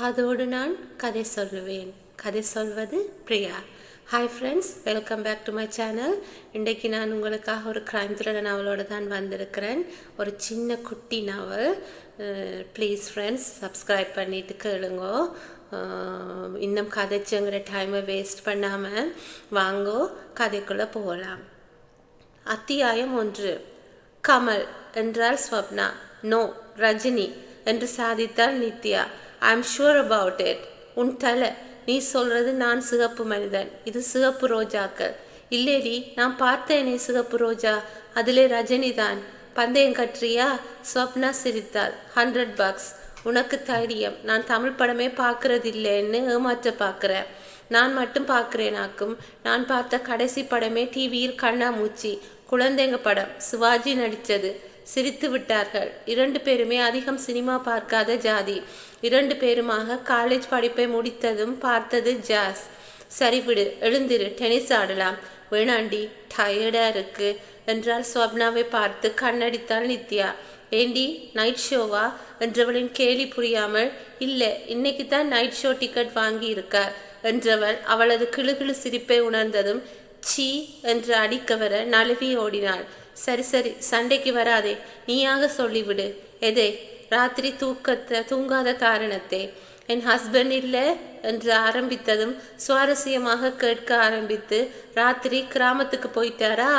காதோடு நான் கதை சொல்லுவேன். கதை சொல்வது Priya. Hi friends, welcome back to my channel. இன்றைக்கு நான் உங்களுக்காக ஒரு கிரைம் த்ரில்லர் நாவலோடு தான் வந்திருக்கிறேன். ஒரு சின்ன குட்டி நாவல். ப்ளீஸ் ஃப்ரெண்ட்ஸ், சப்ஸ்கிரைப் பண்ணிவிட்டு கேளுங்கோ. இன்னும் கதைச்சுங்கிற டைமை வேஸ்ட் பண்ணாமல் வாங்கோ, கதைக்குள்ளே போகலாம். அத்தியாயம் 1. கமல் என்றால் ஸ்வப்னா. நோ, ரஜினி என்று சாதித்தாள் Nithya. I am sure about it. உன் தலை, நீ சொல்றது நான் சிகப்பு மனிதன், இது சிகப்பு ரோஜாக்கள். இல்லேடி, நான் பார்த்தேனே சிகப்பு ரோஜா, அதிலே ரஜினி தான். பந்தயம் கட்டுறியா? ஸ்வப்னா சிரித்தாள். $100. உனக்கு தைரியம்? நான் தமிழ் படமே பார்க்கறது இல்லைன்னு ஏமாற்ற பார்க்குறேன். நான் மட்டும் பார்க்குறேனாக்கும். நான் பார்த்த கடைசி படமே டிவியில் கண்ணாமூச்சி, குழந்தைங்க படம், சிவாஜி நடித்தது. சிரித்து விட்டார்கள். 2 பேருமே அதிகம் சினிமா பார்க்காத ஜாதி. 2 பேருமாக காலேஜ் படிப்பை முடித்ததும் பார்த்தது ஜாஸ். சரி விடு, எழுந்திரு, டென்னிஸ் ஆடலாம். வேணாண்டி, டயர்டா இருக்கு என்றால் ஸ்வப்னாவை பார்த்து கண்ணடித்தாள் நித்யா. ஏண்டி, நைட் ஷோவா என்றவளின் கேலி புரியாமல், இல்லை, இன்னைக்கு தான் நைட் ஷோ டிக்கெட் வாங்கி இருக்கார் என்றவள் அவளது கிளுகிளு சிரிப்பை உணர்ந்ததும் சீ என்று அடிக்க வர நழுவி ஓடினாள். சரி சரி, சண்டைக்கு வராதே, நீயாக சொல்லிவிடு. எதை? ராத்திரி தூங்காத காரணத்தை. என் ஹஸ்பண்ட் இல்லை என்று ஆரம்பித்ததும் சுவாரஸ்யமாக கேட்க ஆரம்பித்து, ராத்திரி கிராமத்துக்கு போயிட்டாரா?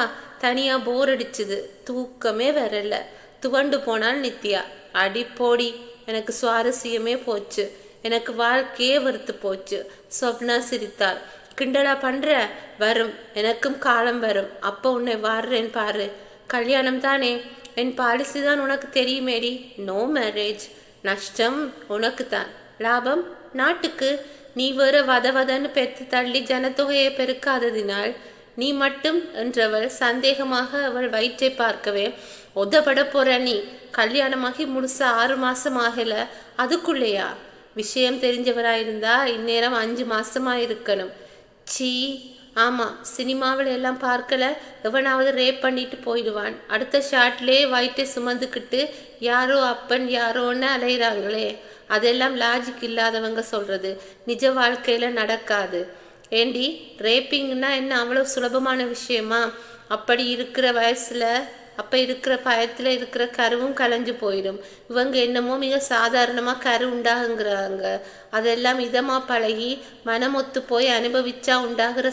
தனியா போர் அடிச்சுது, தூக்கமே வரல, துவண்டு போனாள் நித்யா. அடி போடி, எனக்கு சுவாரஸ்யமே போச்சு, எனக்கு வாழ்க்கையே வெறுத்து போச்சு. ஸ்வப்னா சிரித்தாள். கிண்டலா பண்ற? வரும், எனக்கும் காலம் வரும், அப்போ உன்னை வாடுறேன் பாரு. கல்யாணம் தானே, என் பாலிசி தான் உனக்கு தெரியுமேடி. No marriage. நஷ்டம் உனக்கு தான், லாபம் நாட்டுக்கு. நீ வேற வதன்னு பெற்று தள்ளி ஜனத்தொகையை பெருக்காததினால் நீ மட்டும் என்றவள் சந்தேகமாக அவள் வயிற்றை பார்க்கவே, உதப்பட போற நீ. கல்யாணமாகி முழுசா 6 மாசம் ஆகல, அதுக்குள்ளேயா? விஷயம் தெரிஞ்சவராயிருந்தா இந்நேரம் 5 மாசமா இருக்கணும். சீ, ஆமாம், சினிமாவில் எல்லாம் பார்க்கல, எவனாவது ரேப் பண்ணிட்டு போயிடுவான், அடுத்த ஷாட்லேயே வயிற்றை சுமந்துக்கிட்டு யாரோ அப்பன் யாரோன்னு அலைகிறாங்களே. அதெல்லாம் லாஜிக் இல்லாதவங்க சொல்கிறது, நிஜ வாழ்க்கையில் நடக்காது. ஏண்டி, ரேப்பிங்னா என்ன அவ்வளோ சுலபமான விஷயமா? அப்படி இருக்கிற வயசில், அப்போ இருக்கிற பயத்தில் இருக்கிற கருவும் கலைஞ்சு போயிடும். இவங்க என்னமோ மிக சாதாரணமாக கரு உண்டாகுங்கிறாங்க. அதெல்லாம் இதமாக பழகி மனமொத்து போய் அனுபவிச்சா உண்டாகிற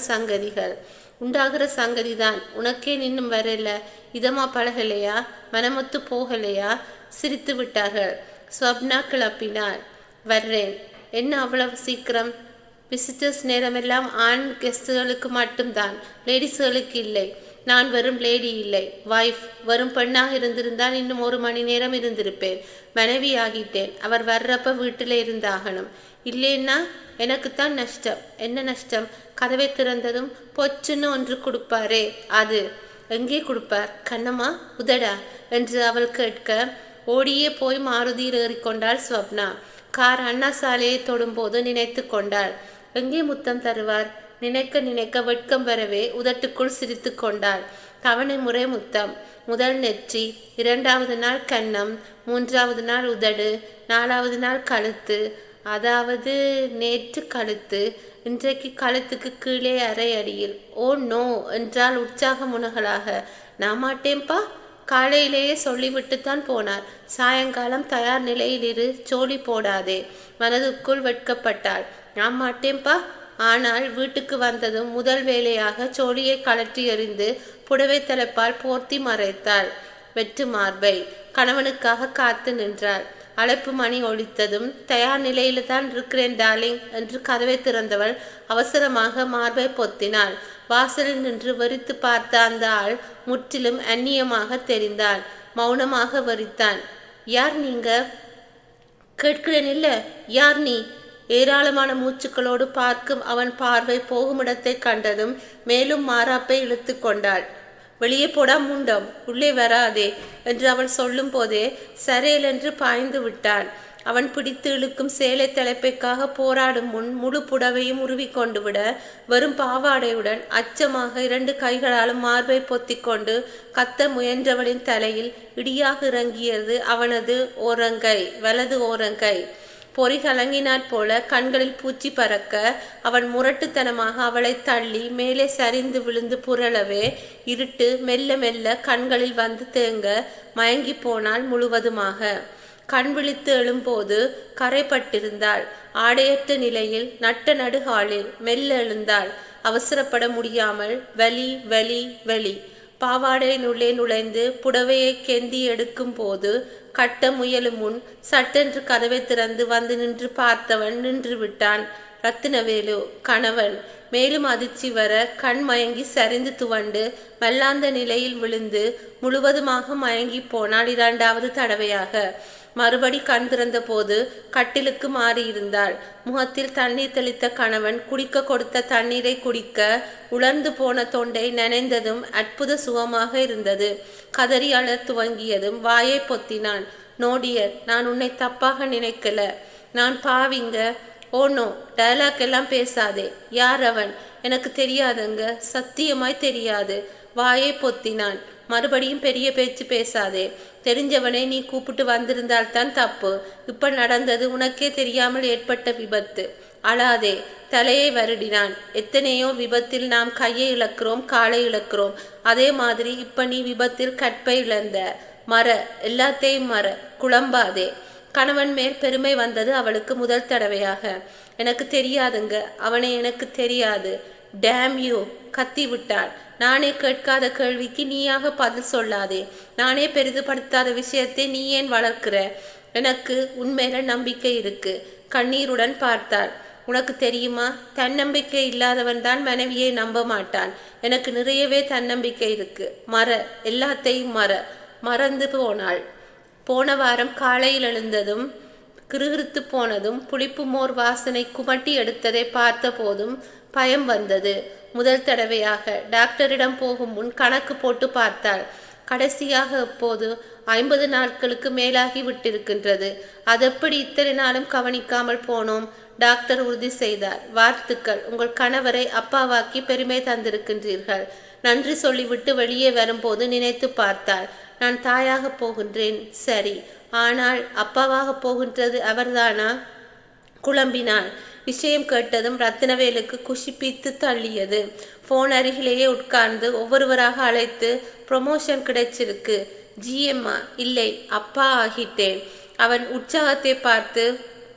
சங்கதி தான். உனக்கே நின்னும் வரல, இதமாக பழகலையா? மனமொத்து போகலையா? சிரித்து விட்டார்கள். ஸ்வப்னா கிளப்பினாள். வர்றேன். என்ன அவ்வளவு சீக்கிரம்? விசிட்டர்ஸ் நேரமெல்லாம் ஆண் கெஸ்டுகளுக்கு மட்டும்தான், லேடிஸ்களுக்கு இல்லை. நான் வெறும் லேடி இல்லை, வைஃப். வரும் பெண்ணாக இருந்திருந்தால் இன்னும் 1 மணி நேரம் இருந்திருப்பேன். மனைவி ஆகிட்டேன். அவர் வர்றப்ப வீட்டில் இருந்தாகணும். இல்லைன்னா எனக்குத்தான் நஷ்டம். என்ன நஷ்டம்? கதவை திறந்ததும் பொச்சுன்னு ஒன்று கொடுப்பாரே, அது. எங்கே கொடுப்பார்? கண்ணம்மா, உதடா என்று அவள் கேட்க ஓடியே போய் மாருதியில் ஏறிக்கொண்டாள் ஸ்வப்னா. கார் அண்ணா சாலையை தொடும்போது நினைத்து கொண்டாள். எங்கே முத்தம் தருவார்? நினைக்க வெட்கம் வரவே உதட்டுக்குள் சிரித்து கொண்டாள். தவணை முறை முத்தம். முதல் நெற்றி, 2வது நாள் கன்னம், 3வது நாள் உதடு, 4வது நாள் கழுத்து. அதாவது நேற்று கழுத்து, இன்றைக்கு கழுத்துக்கு கீழே அரை அடியில். ஓ நோ என்றால் உற்சாக முனகலாக. நான் மாட்டேன்பா. காலையிலேயே சொல்லிவிட்டுத்தான் போனார். சாயங்காலம் தயார் நிலையில் இரு, சோழி போடாதே. மனதுக்குள் வெட்கப்பட்டாள். நான் மாட்டேன்பா. ஆனால் வீட்டுக்கு வந்ததும் முதல் வேலையாக சோழியை கழற்றி எறிந்து புடவை தலைப்பால் போர்த்தி மறைத்தாள். வெற்று மார்பை. கணவனுக்காக காத்து நின்றாள். அழைப்பு மணி ஒலித்ததும், தயார் நிலையில தான் இருக்கிறேன் டார்லிங் என்று கதவை திறந்தவள் அவசரமாக மார்பை பொத்தினாள். வாசலில் நின்று வெறித்து பார்த்த அந்த ஆள் முற்றிலும் அந்நியமாக தெரிந்தாள். மௌனமாக வெறித்தான். யார் நீங்க? கேட்கிறேன் இல்ல, யார் நீ? ஏராளமான மூச்சுக்களோடு பார்க்கும் அவன் பார்வை போகுமிடத்தை கண்டதும் மேலும் மாறாப்பை இழுத்து கொண்டாள். வெளியே போடா முண்டம், உள்ளே வராதே என்று அவள் சொல்லும் போதே சரேலென்று பாய்ந்து விட்டான். அவன் பிடித்து இழுக்கும் சேலை தலைப்பைக்காக போராடும் முன் முழு புடவையும் உருவிக்கொண்டு விட, வெறும் பாவாடையுடன் அச்சமாக 2 கைகளாலும் மார்பை பொத்திக்கொண்டு கத்த முயன்றவளின் தலையில் இடியாக இறங்கியது அவனது ஓரங்கை, வலது ஓரங்கை. பொறி கலங்கினாற் போல கண்களில் பூச்சி பறக்க அவன் முரட்டுத்தனமாக அவளை தள்ளி மேலே சரிந்து விழுந்து புரளவே இருட்டு மெல்ல மெல்ல கண்களில் வந்து தேங்க மயங்கி போனாள் முழுவதுமாக. கண் விழித்து எழும்போது கரைப்பட்டிருந்தாள். ஆடையற்ற நிலையில் நட்ட நடுகாலில் மெல்ல எழுந்தாள். அவசரப்பட முடியாமல் வலி வலி வலி. பாவாடையினுள்ளே நுழைந்து புடவையை கெந்தி எடுக்கும் போது கட்ட முயலும் முன் சட்டென்று கதவை திறந்து வந்து நின்று பார்த்தவன் நின்று விட்டான். ரத்தினவேலு கணவன். மேலும் அதிர்ச்சி வர கண் மயங்கி சரிந்து துவண்டு மல்லாந்த நிலையில் விழுந்து முழுவதுமாக மயங்கி போனாள் 2வது தடவையாக. மறுபடி கண் திறந்த போது கட்டிலுக்கு மாறியிருந்தாள். முகத்தில் தண்ணீர் தெளித்த கணவன் குடிக்க கொடுத்த தண்ணீரை குடிக்க உலர்ந்து போன தொண்டை நனைந்ததும் அற்புத சுகமாக இருந்தது. கதறி அழ துவங்கியதும் வாயை பொத்தினான். நோடியர், நான் உன்னை தப்பாக நினைக்கல, நான் பாவிங்க. ஓ நோ, டயலாக் எல்லாம் பேசாதே. யார் அவன்? எனக்கு தெரியாதுங்க, சத்தியமாய் தெரியாது. வாயை பொத்தினான். மறுபடியும் பெரிய பேச்சு பேசாதே. தெரிஞ்சவனே நீ கூப்பிட்டு வந்திருந்தால்தான் தப்பு. இப்ப நடந்தது உனக்கே தெரியாமல் ஏற்பட்ட விபத்து. அழாதே. தலையை வருடினான். எத்தனையோ விபத்தில் நாம் கையை இழக்கிறோம், காலை இழக்கிறோம். அதே மாதிரி இப்ப நீ விபத்தில் கற்பை இழந்த. மற, எல்லாத்தையும் மற, குழம்பாதே. கணவன் மேல் பெருமை வந்தது அவளுக்கு முதல் தடவையாக. எனக்கு தெரியாதுங்க, அவனை எனக்கு தெரியாது. டேம் யூ, கத்தி விட்டாள். நானே கேட்காத கேள்விக்கு நீயாக பதில் சொல்லாதே. நானே பெரிதுபடுத்தாத விஷயத்தை நீ ஏன் வளர்க்கிற? எனக்கு உண்மையில நம்பிக்கை இருக்கு. கண்ணீருடன் பார்த்தாள். உனக்கு தெரியுமா, தன்னம்பிக்கை இல்லாதவன் தான் மனைவியை நம்ப மாட்டான். எனக்கு நிறையவே தன்னம்பிக்கை இருக்கு. மற, எல்லாத்தையும் மற. மறந்து போனாள். போன வாரம் காலையில் எழுந்ததும் கிறுகிறுத்து போனதும் புளிப்பு மோர் வாசனை குமட்டி எடுத்ததை பார்த்த போதும் பயம் வந்தது. முதல் தடவையாக டாக்டரிடம் போகும் முன் கணக்கு போட்டு பார்த்தாள். கடைசியாக எப்போது? 50 நாட்களுக்கு மேலாகி விட்டிருக்கின்றது. அதெப்படி இத்தனை நாளும் கவனிக்காமல் போனோம்? டாக்டர் உறுதி செய்தார். வாழ்த்துக்கள், உங்கள் கணவரை அப்பாவாக்கி பெருமை தந்திருக்கின்றீர்கள். நன்றி சொல்லிவிட்டு வெளியே வரும்போது நினைத்து பார்த்தாள். நான் தாயாக போகின்றேன், சரி, ஆனால் அப்பாவாக போகின்றது அவர்தானா? குழம்பினாள். விஷயம் கேட்டதும் ரத்தினவேலுக்கு குஷிப்பித்து தள்ளியது. போன் அருகிலேயே உட்கார்ந்து ஒவ்வொருவராக அழைத்து ப்ரொமோஷன் கிடைச்சிருக்கு. ஜிஎம்மா? இல்லை, அப்பா ஆகிட்டேன். அவன் உற்சாகத்தை பார்த்து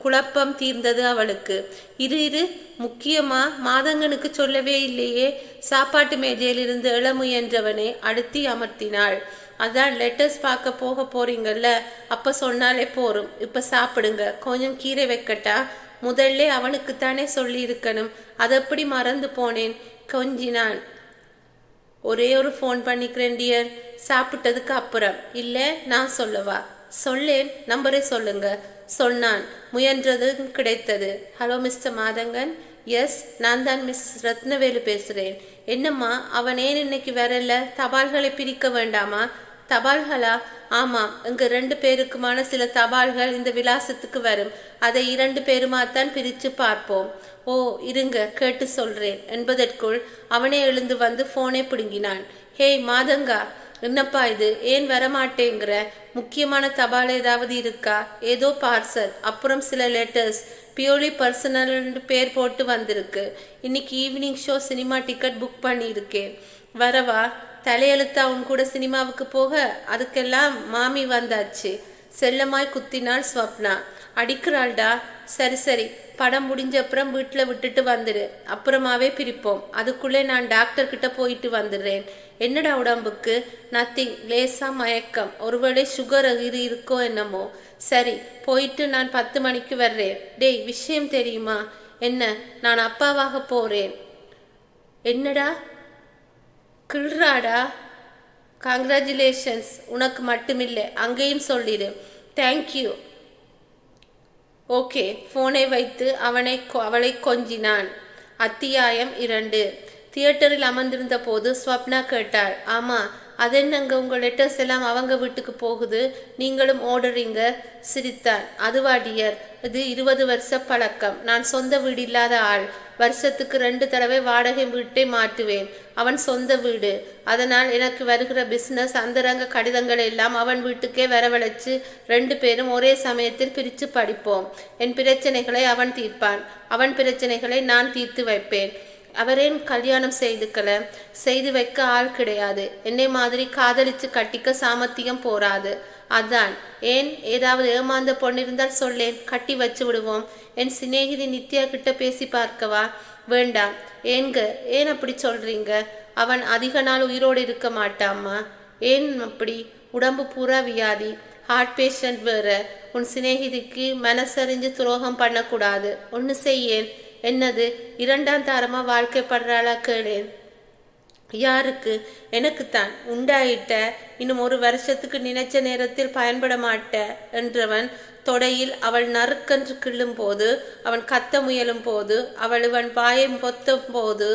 குழப்பம் தீர்ந்தது அவளுக்கு. இரு, முக்கியமா மாதங்கனுக்கு சொல்லவே இல்லையே. சாப்பாட்டு மேஜையிலிருந்து எழ முயன்றவனை அழுத்தி அமர்த்தினாள். அதான் லெட்டர்ஸ் பார்க்க போக போறீங்கல்ல, அப்ப சொன்னாலே போரும். இப்ப சாப்பிடுங்க. கொஞ்சம் கீரை வைக்கட்டா? முதல்ல அவனுக்குத்தானே சொல்லி இருக்கணும். அதெப்படி மறந்து போனேன். கொஞ்சினான். ஒரே ஒரு ஃபோன் பண்ணிக்கிறேன் டியர், சாப்பிட்டதுக்கு அப்புறம். இல்லை, நான் சொல்லவா? சொல்லேன், நம்பரை சொல்லுங்க. சொன்னான். முயன்றதும் கிடைத்தது. Hello mister Mathangan. எஸ், நான் தான் மிஸ் ரத்னவேலு பேசுகிறேன். என்னம்மா, அவன் ஏன் இன்னைக்கு வரல? தபால்களை பிரிக்க வேண்டாமா? தபால்களா? ஆமாம், இங்க 2 பேருக்குமான சில தபால்கள் இந்த விலாசத்துக்கு வரும். அதை 2 பேருமாத்தான் பிரித்து பார்ப்போம். ஓ, இருங்க, கேட்டு சொல்றேன் என்பதற்குள் அவனே எழுந்து வந்து போனை பிடுங்கினான். ஹேய் மாதங்கா, என்னப்பா இது? ஏன் வரமாட்டேங்கிற? முக்கியமான தபால் ஏதாவது இருக்கா? ஏதோ பார்சல், அப்புறம் சில லெட்டர்ஸ், பியூர்லி பர்சனல் பேர் போட்டு வந்திருக்கு. இன்னைக்கு evening show cinema ticket book பண்ணியிருக்கேன். வரவா? தலையெழுத்தா உன் கூட சினிமாவுக்கு போக? அதுக்கெல்லாம் மாமி வந்தாச்சு. செல்லமாய் குத்தினாள் ஸ்வப்னா. அடிக்கிறாள்டா. சரி சரி, படம் முடிஞ்ச அப்புறம் வீட்டில் விட்டுட்டு வந்துடு. அப்புறமாவே பிரிப்போம். அதுக்குள்ளே நான் டாக்டர்கிட்ட போயிட்டு வந்துடுறேன். என்னடா உடம்புக்கு? நத்திங், லேசா மயக்கம். ஒருவேளை சுகர் இருக்கோ என்னமோ. சரி, போயிட்டு நான் 10 மணிக்கு வர்றேன். டேய், விஷயம் தெரியுமா? என்ன? நான் அப்பாவாக போறேன். என்னடா கிள்றாடா? கங்க்ராச்சுலேஷன்ஸ். உனக்கு மட்டுமில்லை, அங்கேயும் சொல்லிடு. தேங்க்யூ. ஓகே. போனை வைத்து அவளை கொஞ்சினான். அத்தியாயம் 2. தியேட்டரில் அமர்ந்திருந்த போது ஸ்வப்னா கேட்டாள். ஆமா, அதென்னங்க உங்கள் லெட்டர்ஸ் எல்லாம் அவங்க வீட்டுக்கு போகுது, நீங்களும் ஓடுறீங்க? சிரித்தான். அதுவா டியர், இது 20 வருஷ பழக்கம். நான் சொந்த வீடு இல்லாத ஆள். வருஷத்துக்கு 2 தடவை வாடகை வீட்டை மாற்றுவேன். அவன் சொந்த வீடு. அதனால் எனக்கு வருகிற பிஸ்னஸ் அந்தரங்க கடிதங்கள் எல்லாம் அவன் வீட்டுக்கே வரவழைச்சு 2 பேரும் ஒரே சமயத்தில் பிரித்து படிப்போம். என் பிரச்சனைகளை அவன் தீர்ப்பான், அவன் பிரச்சனைகளை நான் தீர்த்து வைப்பேன். அவரேன் கல்யாணம் செய்து வைக்க ஆள் கிடையாது. என்னை மாதிரி காதலிச்சு கட்டிக்க சாமர்த்தியம் போராது. அதான். ஏன் ஏதாவது ஏமாந்த பொண்ணு இருந்தால் சொல்லேன், கட்டி வச்சு விடுவோம். என் சிநேகிதி நித்யா கிட்ட பேசி பார்க்கவா? வேண்டாம். ஏன் அப்படி சொல்றீங்க? அவன் அதிக நாள் உயிரோடு இருக்க மாட்டாமா. ஏன் அப்படி? உடம்பு பூரா வியாதி, ஹார்ட் பேஷண்ட் வேற. உன் சிநேகிதிக்கு மனசறிஞ்சு துரோகம் பண்ணக்கூடாது. ஒன்று செய்யேன். என்னது? 2ஆம் தாரமா வாழ்க்கைப்படுறாளா கேளேன். யாருக்கு? எனக்குத்தான். உண்டாயிட்ட. இன்னும் 1 வருஷத்துக்கு நினைச்ச நேரத்தில் பயன்பட மாட்ட என்றவன் தொடையில் அவள் நறுக்கன்று கிள்ளும் போது, அவன் கத்த முயலும் போது, அவன் வாயை பொத்தும் போது,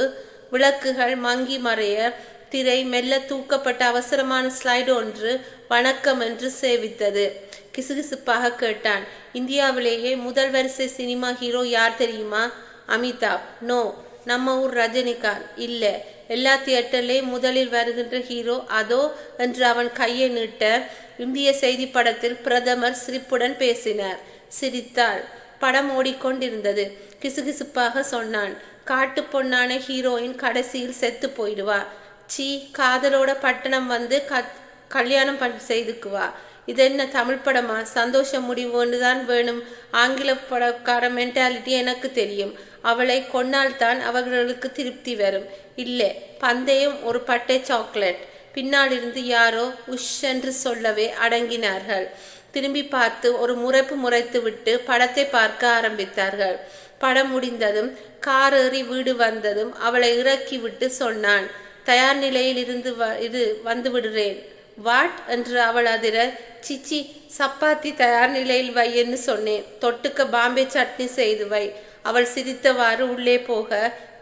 விளக்குகள் மங்கி மறைய, திரை மெல்ல தூக்கப்பட்ட அவசரமான ஸ்லைடு ஒன்று வணக்கம் என்று சேவித்தது. கிசுகிசுப்பாக கேட்டான். இந்தியாவிலேயே முதல் வரிசை சினிமா ஹீரோ யார் தெரியுமா? அமிதாப். நோ. நம்ம ஊர் ரஜினிகாந்த். இல்லை. எல்லா தியேட்டர்லேயும் முதலில் வருகின்ற ஹீரோ அதோ என்று அவன் கையை நீட்ட, இந்திய செய்தி படத்தில் பிரதமர் சிரிப்புடன் பேசினார். சிரித்தாள். படம் ஓடிக்கொண்டிருந்தது. கிசுகிசுப்பாக சொன்னான். காட்டு பொண்ணான ஹீரோயின் கடைசியில் செத்து போயிடுவா. சீ, காதலோட பட்டணம் வந்து கல்யாணம் செய்துக்குவா. இது என்ன தமிழ் படமா? சந்தோஷம் முடிவுன்னு தான் வேணும். ஆங்கில படக்கார மென்டாலிட்டி எனக்கு தெரியும். அவளை கொன்னால்தான் அவர்களுக்கு திருப்தி வரும். இல்லை, பந்தயம் ஒரு பட்டை சாக்லேட். பின்னால் இருந்து யாரோ உஷ் என்று சொல்லவே அடங்கினார்கள். திரும்பி பார்த்து ஒரு முறைத்து விட்டு படத்தை பார்க்க ஆரம்பித்தார்கள். படம் முடிந்ததும் கார் ஏறி வீடு வந்ததும் அவளை இறக்கி விட்டு சொன்னான். தயார் நிலையில் இருந்து வந்து விடுறேன். வாட் என்று அவள் அதிர, சிச்சி, சப்பாத்தி தயார் நிலையில் வை என்று சொன்னேன். தொட்டுக்க பாம்பே சட்னி செய்து வை. அவள் சிரித்தவாறு உள்ளே போக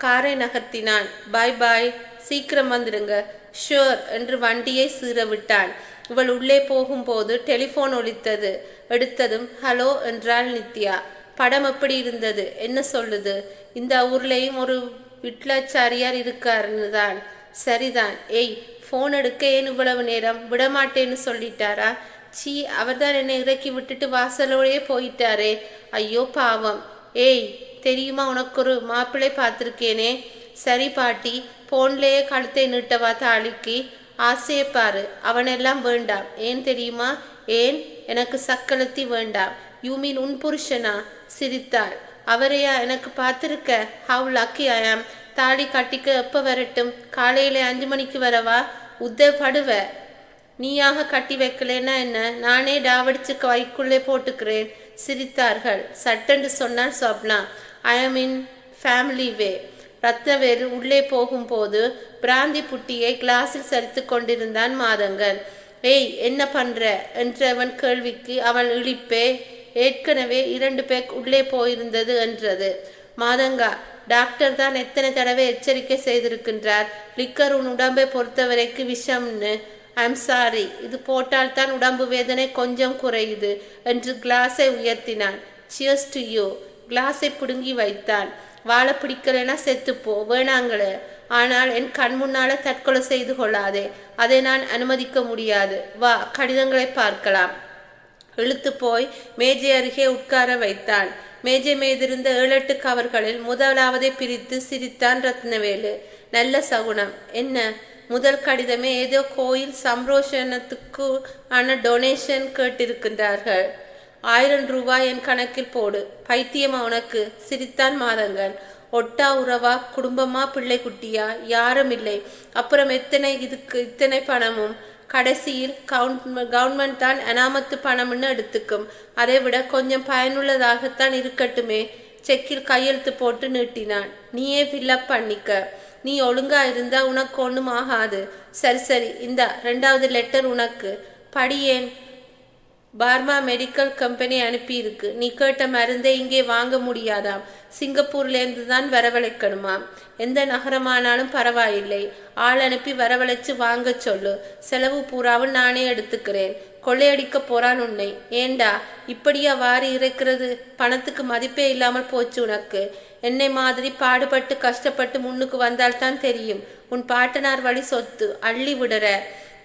காரை நகர்த்தினான். பாய் பாய், சீக்கிரம் வந்துடுங்க. ஷுர் என்று வண்டியை சீற விட்டான். இவள் உள்ளே போகும்போது டெலிஃபோன் ஒலித்தது. எடுத்ததும் ஹலோ என்றாள் நித்யா. படம் எப்படி இருந்தது? என்ன சொல்லுது? இந்த ஊர்லேயும் ஒரு விட்லாச்சாரியார் இருக்காருன்னு தான். சரிதான். ஏய், ஃபோன் எடுக்க ஏன் இவ்வளவு நேரம்? விடமாட்டேன்னு சொல்லிட்டாரா? சீ, அவர்தான் என்னை இறக்கி விட்டுட்டு வாசலோடையே போயிட்டாரே. ஐயோ பாவம். ஏய், தெரியுமா, உனக்கு ஒரு மாப்பிள்ளை பார்த்துருக்கேனே. சரி பாட்டி, போன்லேயே கழுத்தை நீட்டவா தாலிக்கு? ஆசையை பாரு. அவனெல்லாம் வேண்டாம். ஏன் தெரியுமா? ஏன்? எனக்கு சக்களத்தி வேண்டாம். யூ மீன் உன் புருஷனா? சிரித்தாள். அவரையா எனக்கு பார்த்துருக்க? ஹவ் லக்கி ஐ ஆம். தாலி கட்டிக்க எப்போ வரட்டும்? காலையில் 5 மணிக்கு வரவா? உத்தப்படுவ. நீயாக கட்டி வைக்கலன்னா என்ன? நானே டாவடிச்சு வைக்குள்ளே போட்டுக்கிறேன். சிரித்தார்கள். சட்டென்று சொன்னார் சொப்னா. ஐ ஆம் இன் ஃபேமிலி வே. ரத்னவேறு உள்ளே போகும்போது பிராந்தி புட்டியை கிளாஸில் சரித்து கொண்டிருந்தான் மாதங்கன். ஏய், என்ன பண்ற என்றவன் கேள்விக்கு அவள் இழிப்பே ஏற்கனவே 2 பேக் உள்ளே போயிருந்தது என்றது. மாதங்கா, டாக்டர் தான் எத்தனை தடவை எச்சரிக்கை செய்திருக்கின்றார். லிக்கர் உன் உடம்பை பொறுத்தவரைக்கு விஷம்னு. ஐம் சாரி, இது போட்டால்தான் உடம்பு வேதனை கொஞ்சம் குறையுது என்று கிளாஸை உயர்த்தினான். Cheers to you. கிளாஸை பிடுங்கி வைத்தான். வாழை பிடிக்கலைன்னா செத்துப்போ, வேணாங்களே. ஆனால் என் கண் முன்னால தற்கொலை செய்து கொள்ளாதே. அதை நான் அனுமதிக்க முடியாது. வா, கடிதங்களை பார்க்கலாம். இழுத்து போய் மேஜை அருகே உட்கார வைத்தான். மேஜை மீதிருந்த 7-8 கவர்களில் முதலாவதை பிரித்து சிரித்தான் ரத்னவேலு. நல்ல சகுனம். என்ன? முதல் கடிதமே ஏதோ கோயில் சம்ரோஷனத்துக்கு ஆன டொனேஷன் கேட்டிருக்கின்றார்கள். 1000 ரூபாய் என் கணக்கில் போடு. பைத்தியமா உனக்கு? சிரித்தான் மாதங்கன். ஒட்டா உறவா? குடும்பமா? பிள்ளை குட்டியா? யாரும் இல்லை. அப்புறம் இத்தனை பணமும்? கடைசியில் கவர்மெண்ட் தான் அனாமத்து பணம்னு எடுத்துக்கும். அதை விட கொஞ்சம் பயனுள்ளதாகத்தான் இருக்கட்டுமே. செக்கில் கையெழுத்து போட்டு நீட்டினான். நீயே ஃபில்லப் பண்ணிக்க. நீ ஒழுங்கா இருந்தா உனக்கு ஒன்றும் ஆகாது. சரி, இந்த 2வது லெட்டர் உனக்கு. படியேன். பார்மா மெடிக்கல் கம்பெனி அனுப்பியிருக்கு. நீ கேட்ட மருந்தை இங்கே வாங்க முடியாதாம். சிங்கப்பூர்லேருந்து தான் வரவழைக்கணுமாம். எந்த நகரமானாலும் பரவாயில்லை. ஆள் அனுப்பி வரவழைச்சு வாங்க சொல்லு. செலவு பூராவும் நானே எடுத்துக்கிறேன். கொள்ளையடிக்க போறான் உன்னை. ஏண்டா இப்படியா வாரி இறைக்கிறது? பணத்துக்கு மதிப்பே இல்லாமல் போச்சு உனக்கு. என்னை மாதிரி பாடுபட்டு கஷ்டப்பட்டு முன்னுக்கு வந்தால்தான் தெரியும். உன் பாட்டனார் வழி சொத்து அள்ளி விடுற.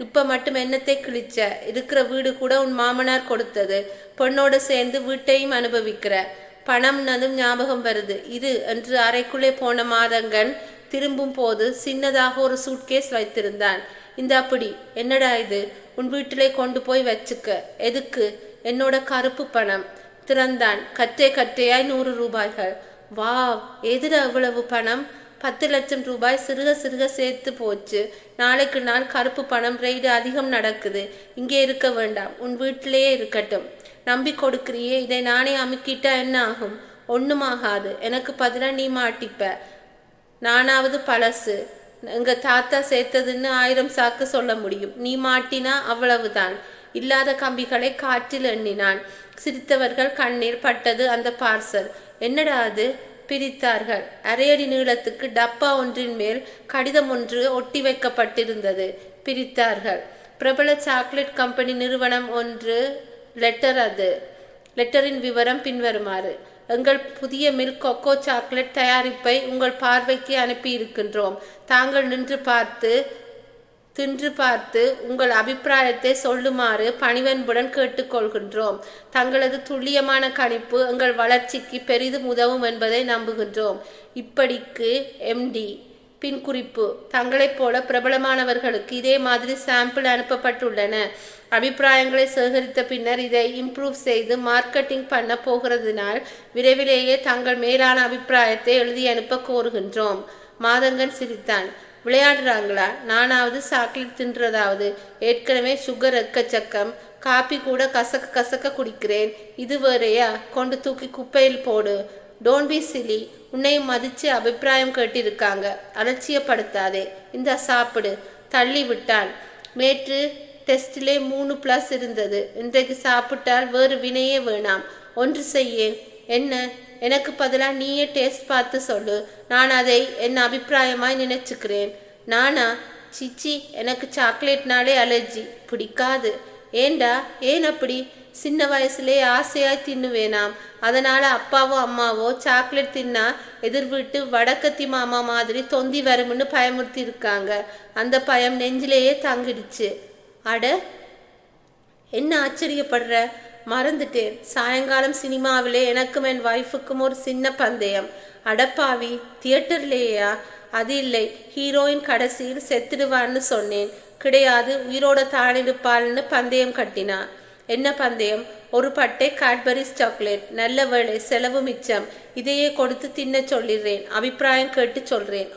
இப்ப மட்டும் என்னத்தை கிழிச்ச? இருக்கிற வீடு கூட உன் மாமனார் கொடுத்தது. பொண்ணோடு சேர்ந்து வீட்டையும் அனுபவிக்கிற. பணம்னதும் ஞாபகம் வருது. இது என்று அறைக்குள்ளே போன மாதங்கன் திரும்பும் போது சின்னதாக ஒரு சூட்கேஸ் வைத்திருந்தான். இந்த அப்படி என்னடா இது? உன் வீட்டிலே கொண்டு போய் வச்சுக்க. எதுக்கு? என்னோட கருப்பு பணம். திறந்தான். கட்டையாய் 100 ரூபாய்கள். வா, எதிர அவ்வளவு பணம்? 10 லட்சம் ரூபாய் சிறுக சிறுக சேர்த்து போச்சு. நாளைக்கு நாள் கருப்பு பணம் ரெய்டு அதிகம் நடக்குது. இங்கே இருக்க வேண்டாம், உன் வீட்டிலேயே இருக்கட்டும். நம்பி கொடுக்குறியே, இதை நானே அமுக்கிட்டா என்ன ஆகும்? ஒன்றும் ஆகாது. எனக்கு பதிலாக நீ மாட்டிப்ப. நானாவது பழசு. எங்க தாத்தா சேர்த்ததுன்னு 1000 சாக்கு சொல்ல முடியும். நீ மாட்டினா அவ்வளவுதான். இல்லாத கம்பிகளை காற்றில் எண்ணினான். சிரித்தவர்கள் கண்ணீர் பட்டது அந்த பார்சல். என்னடா அது? பிரித்தார்கள். அரையடி நீளத்துக்கு டப்பா ஒன்றின் மேல் கடிதம் ஒன்று ஒட்டி வைக்கப்பட்டிருந்தது. பிரித்தார்கள். பிரபல சாக்லேட் கம்பெனி நிறுவனம் ஒன்று லெட்டர். அது லெட்டரின் விவரம் பின்வருமாறு: எங்கள் புதிய மில்க் கொக்கோ சாக்லேட் தயாரிப்பை உங்கள் பார்வைக்கு அனுப்பி இருக்கின்றோம். தாங்கள் தின்று பார்த்து உங்கள் அபிப்பிராயத்தை சொல்லுமாறு பணிவன்புடன் கேட்டுக்கொள்கின்றோம். தங்களது துல்லியமான கணிப்பு எங்கள் வளர்ச்சிக்கு பெரிதும் உதவும் என்பதை நம்புகின்றோம். இப்படிக்கு MD. பின் குறிப்பு: தங்களைப் போல பிரபலமானவர்களுக்கு இதே மாதிரி சாம்பிள் அனுப்பப்பட்டுள்ளன. அபிப்பிராயங்களை சேகரித்த பின்னர் இதை இம்ப்ரூவ் செய்து மார்க்கெட்டிங் பண்ண போகிறதுனால் விரைவிலேயே தங்கள் மேலான அபிப்பிராயத்தை எழுதி அனுப்ப கோருகின்றோம். மாதங்கன் சிரித்தான். விளையாடுறாங்களா? நானாவது சாக்லேட் தின்றதாவது. ஏற்கனவே சுகர் எக்கச்சக்கம். காப்பி கூட கசக்க குடிக்கிறேன். இது வேறையா? கொண்டு தூக்கி குப்பையில் போடு. Don't be Chile. உன்னையும் மதித்து அபிப்பிராயம் கேட்டிருக்காங்க. அலட்சியப்படுத்தாதே. இந்த சாப்பிடு. தள்ளி விட்டான். நேற்று டெஸ்டிலே 3+ இருந்தது. இன்றைக்கு சாப்பிட்டால் வேறு வினையே வேணாம். ஒன்று செய்யேன். என்ன? எனக்கு பதிலாக நீயே டேஸ்ட் பார்த்து சொல்லு. நான் அதை என் அபிப்பிராயமாய் நினைச்சுக்கிறேன். நானா? சிச்சி, எனக்கு சாக்லேட்னாலே அலர்ஜி. பிடிக்காது. ஏண்டா? ஏன் அப்படி? சின்ன வயசுலே ஆசையாய் தின்னுவேனாம். அதனால அப்பாவோ அம்மாவோ சாக்லேட் தின்னா எதிர் வீட்டு வடக்கத்தி மாமா மாதிரி தொந்தி வரும்னு பயமுறுத்தி இருக்காங்க. அந்த பயம் நெஞ்சிலேயே தங்கிடுச்சு. அட, என்ன ஆச்சரியப்படுற? மறந்துட்டேன். சாயங்காலம் சினிமாவிலே எனக்கும் என் வைஃபுக்கும் ஒரு சின்ன பந்தயம். அடப்பாவி, தியேட்டர்லேயா? அது இல்லை, ஹீரோயின் கடைசியில் செத்துடுவான்னு சொன்னேன். கிடையாது, உயிரோட தானிருப்பாள்னு பந்தயம் கட்டினா. என்ன பந்தயம்? ஒரு பட்டை காட்பரிஸ் சாக்லேட். நல்ல வேளை, செலவு மிச்சம். இதையே கொடுத்து தின்ன சொல்லிடுறேன். அபிப்பிராயம் கேட்டு சொல்கிறேன்.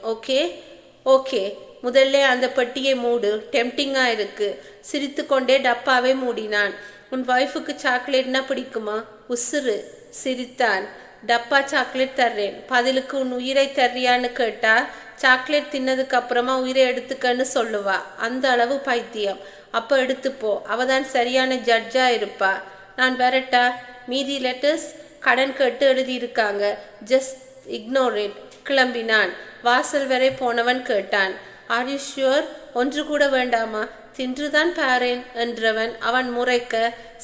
ஓகே. முதல்ல அந்த பெட்டியை மூடு. டெம்டிங்காக இருக்கு. சிரித்து கொண்டே டப்பாவை மூடினான். உன் வைஃபுக்கு சாக்லேட்னா பிடிக்குமா? உசுறு. சிரித்தான். டப்பா சாக்லேட் தர்றேன். பதிலுக்கு உன் உயிரை தர்றியான்னு கேட்டா சாக்லேட் தின்னதுக்கு அப்புறமா உயிரை எடுத்துக்கன்னு சொல்லுவா. அந்த அளவு பைத்தியம். அப்போ எடுத்துப்போ. அவதான் சரியான ஜட்ஜா இருப்பா. நான் வரட்டா? மீதி லெட்டர்ஸ் கடன் கேட்டு எழுதியிருக்காங்க. Just ignore it. கிளம்பினான். வாசல் வரை போனவன் கேட்டான், ஆர் யூ ஷுவர்? ஒன்று கூட வேண்டாமா? தின்றுதான் பாரேன் என்றவன் அவன் முறைக்க,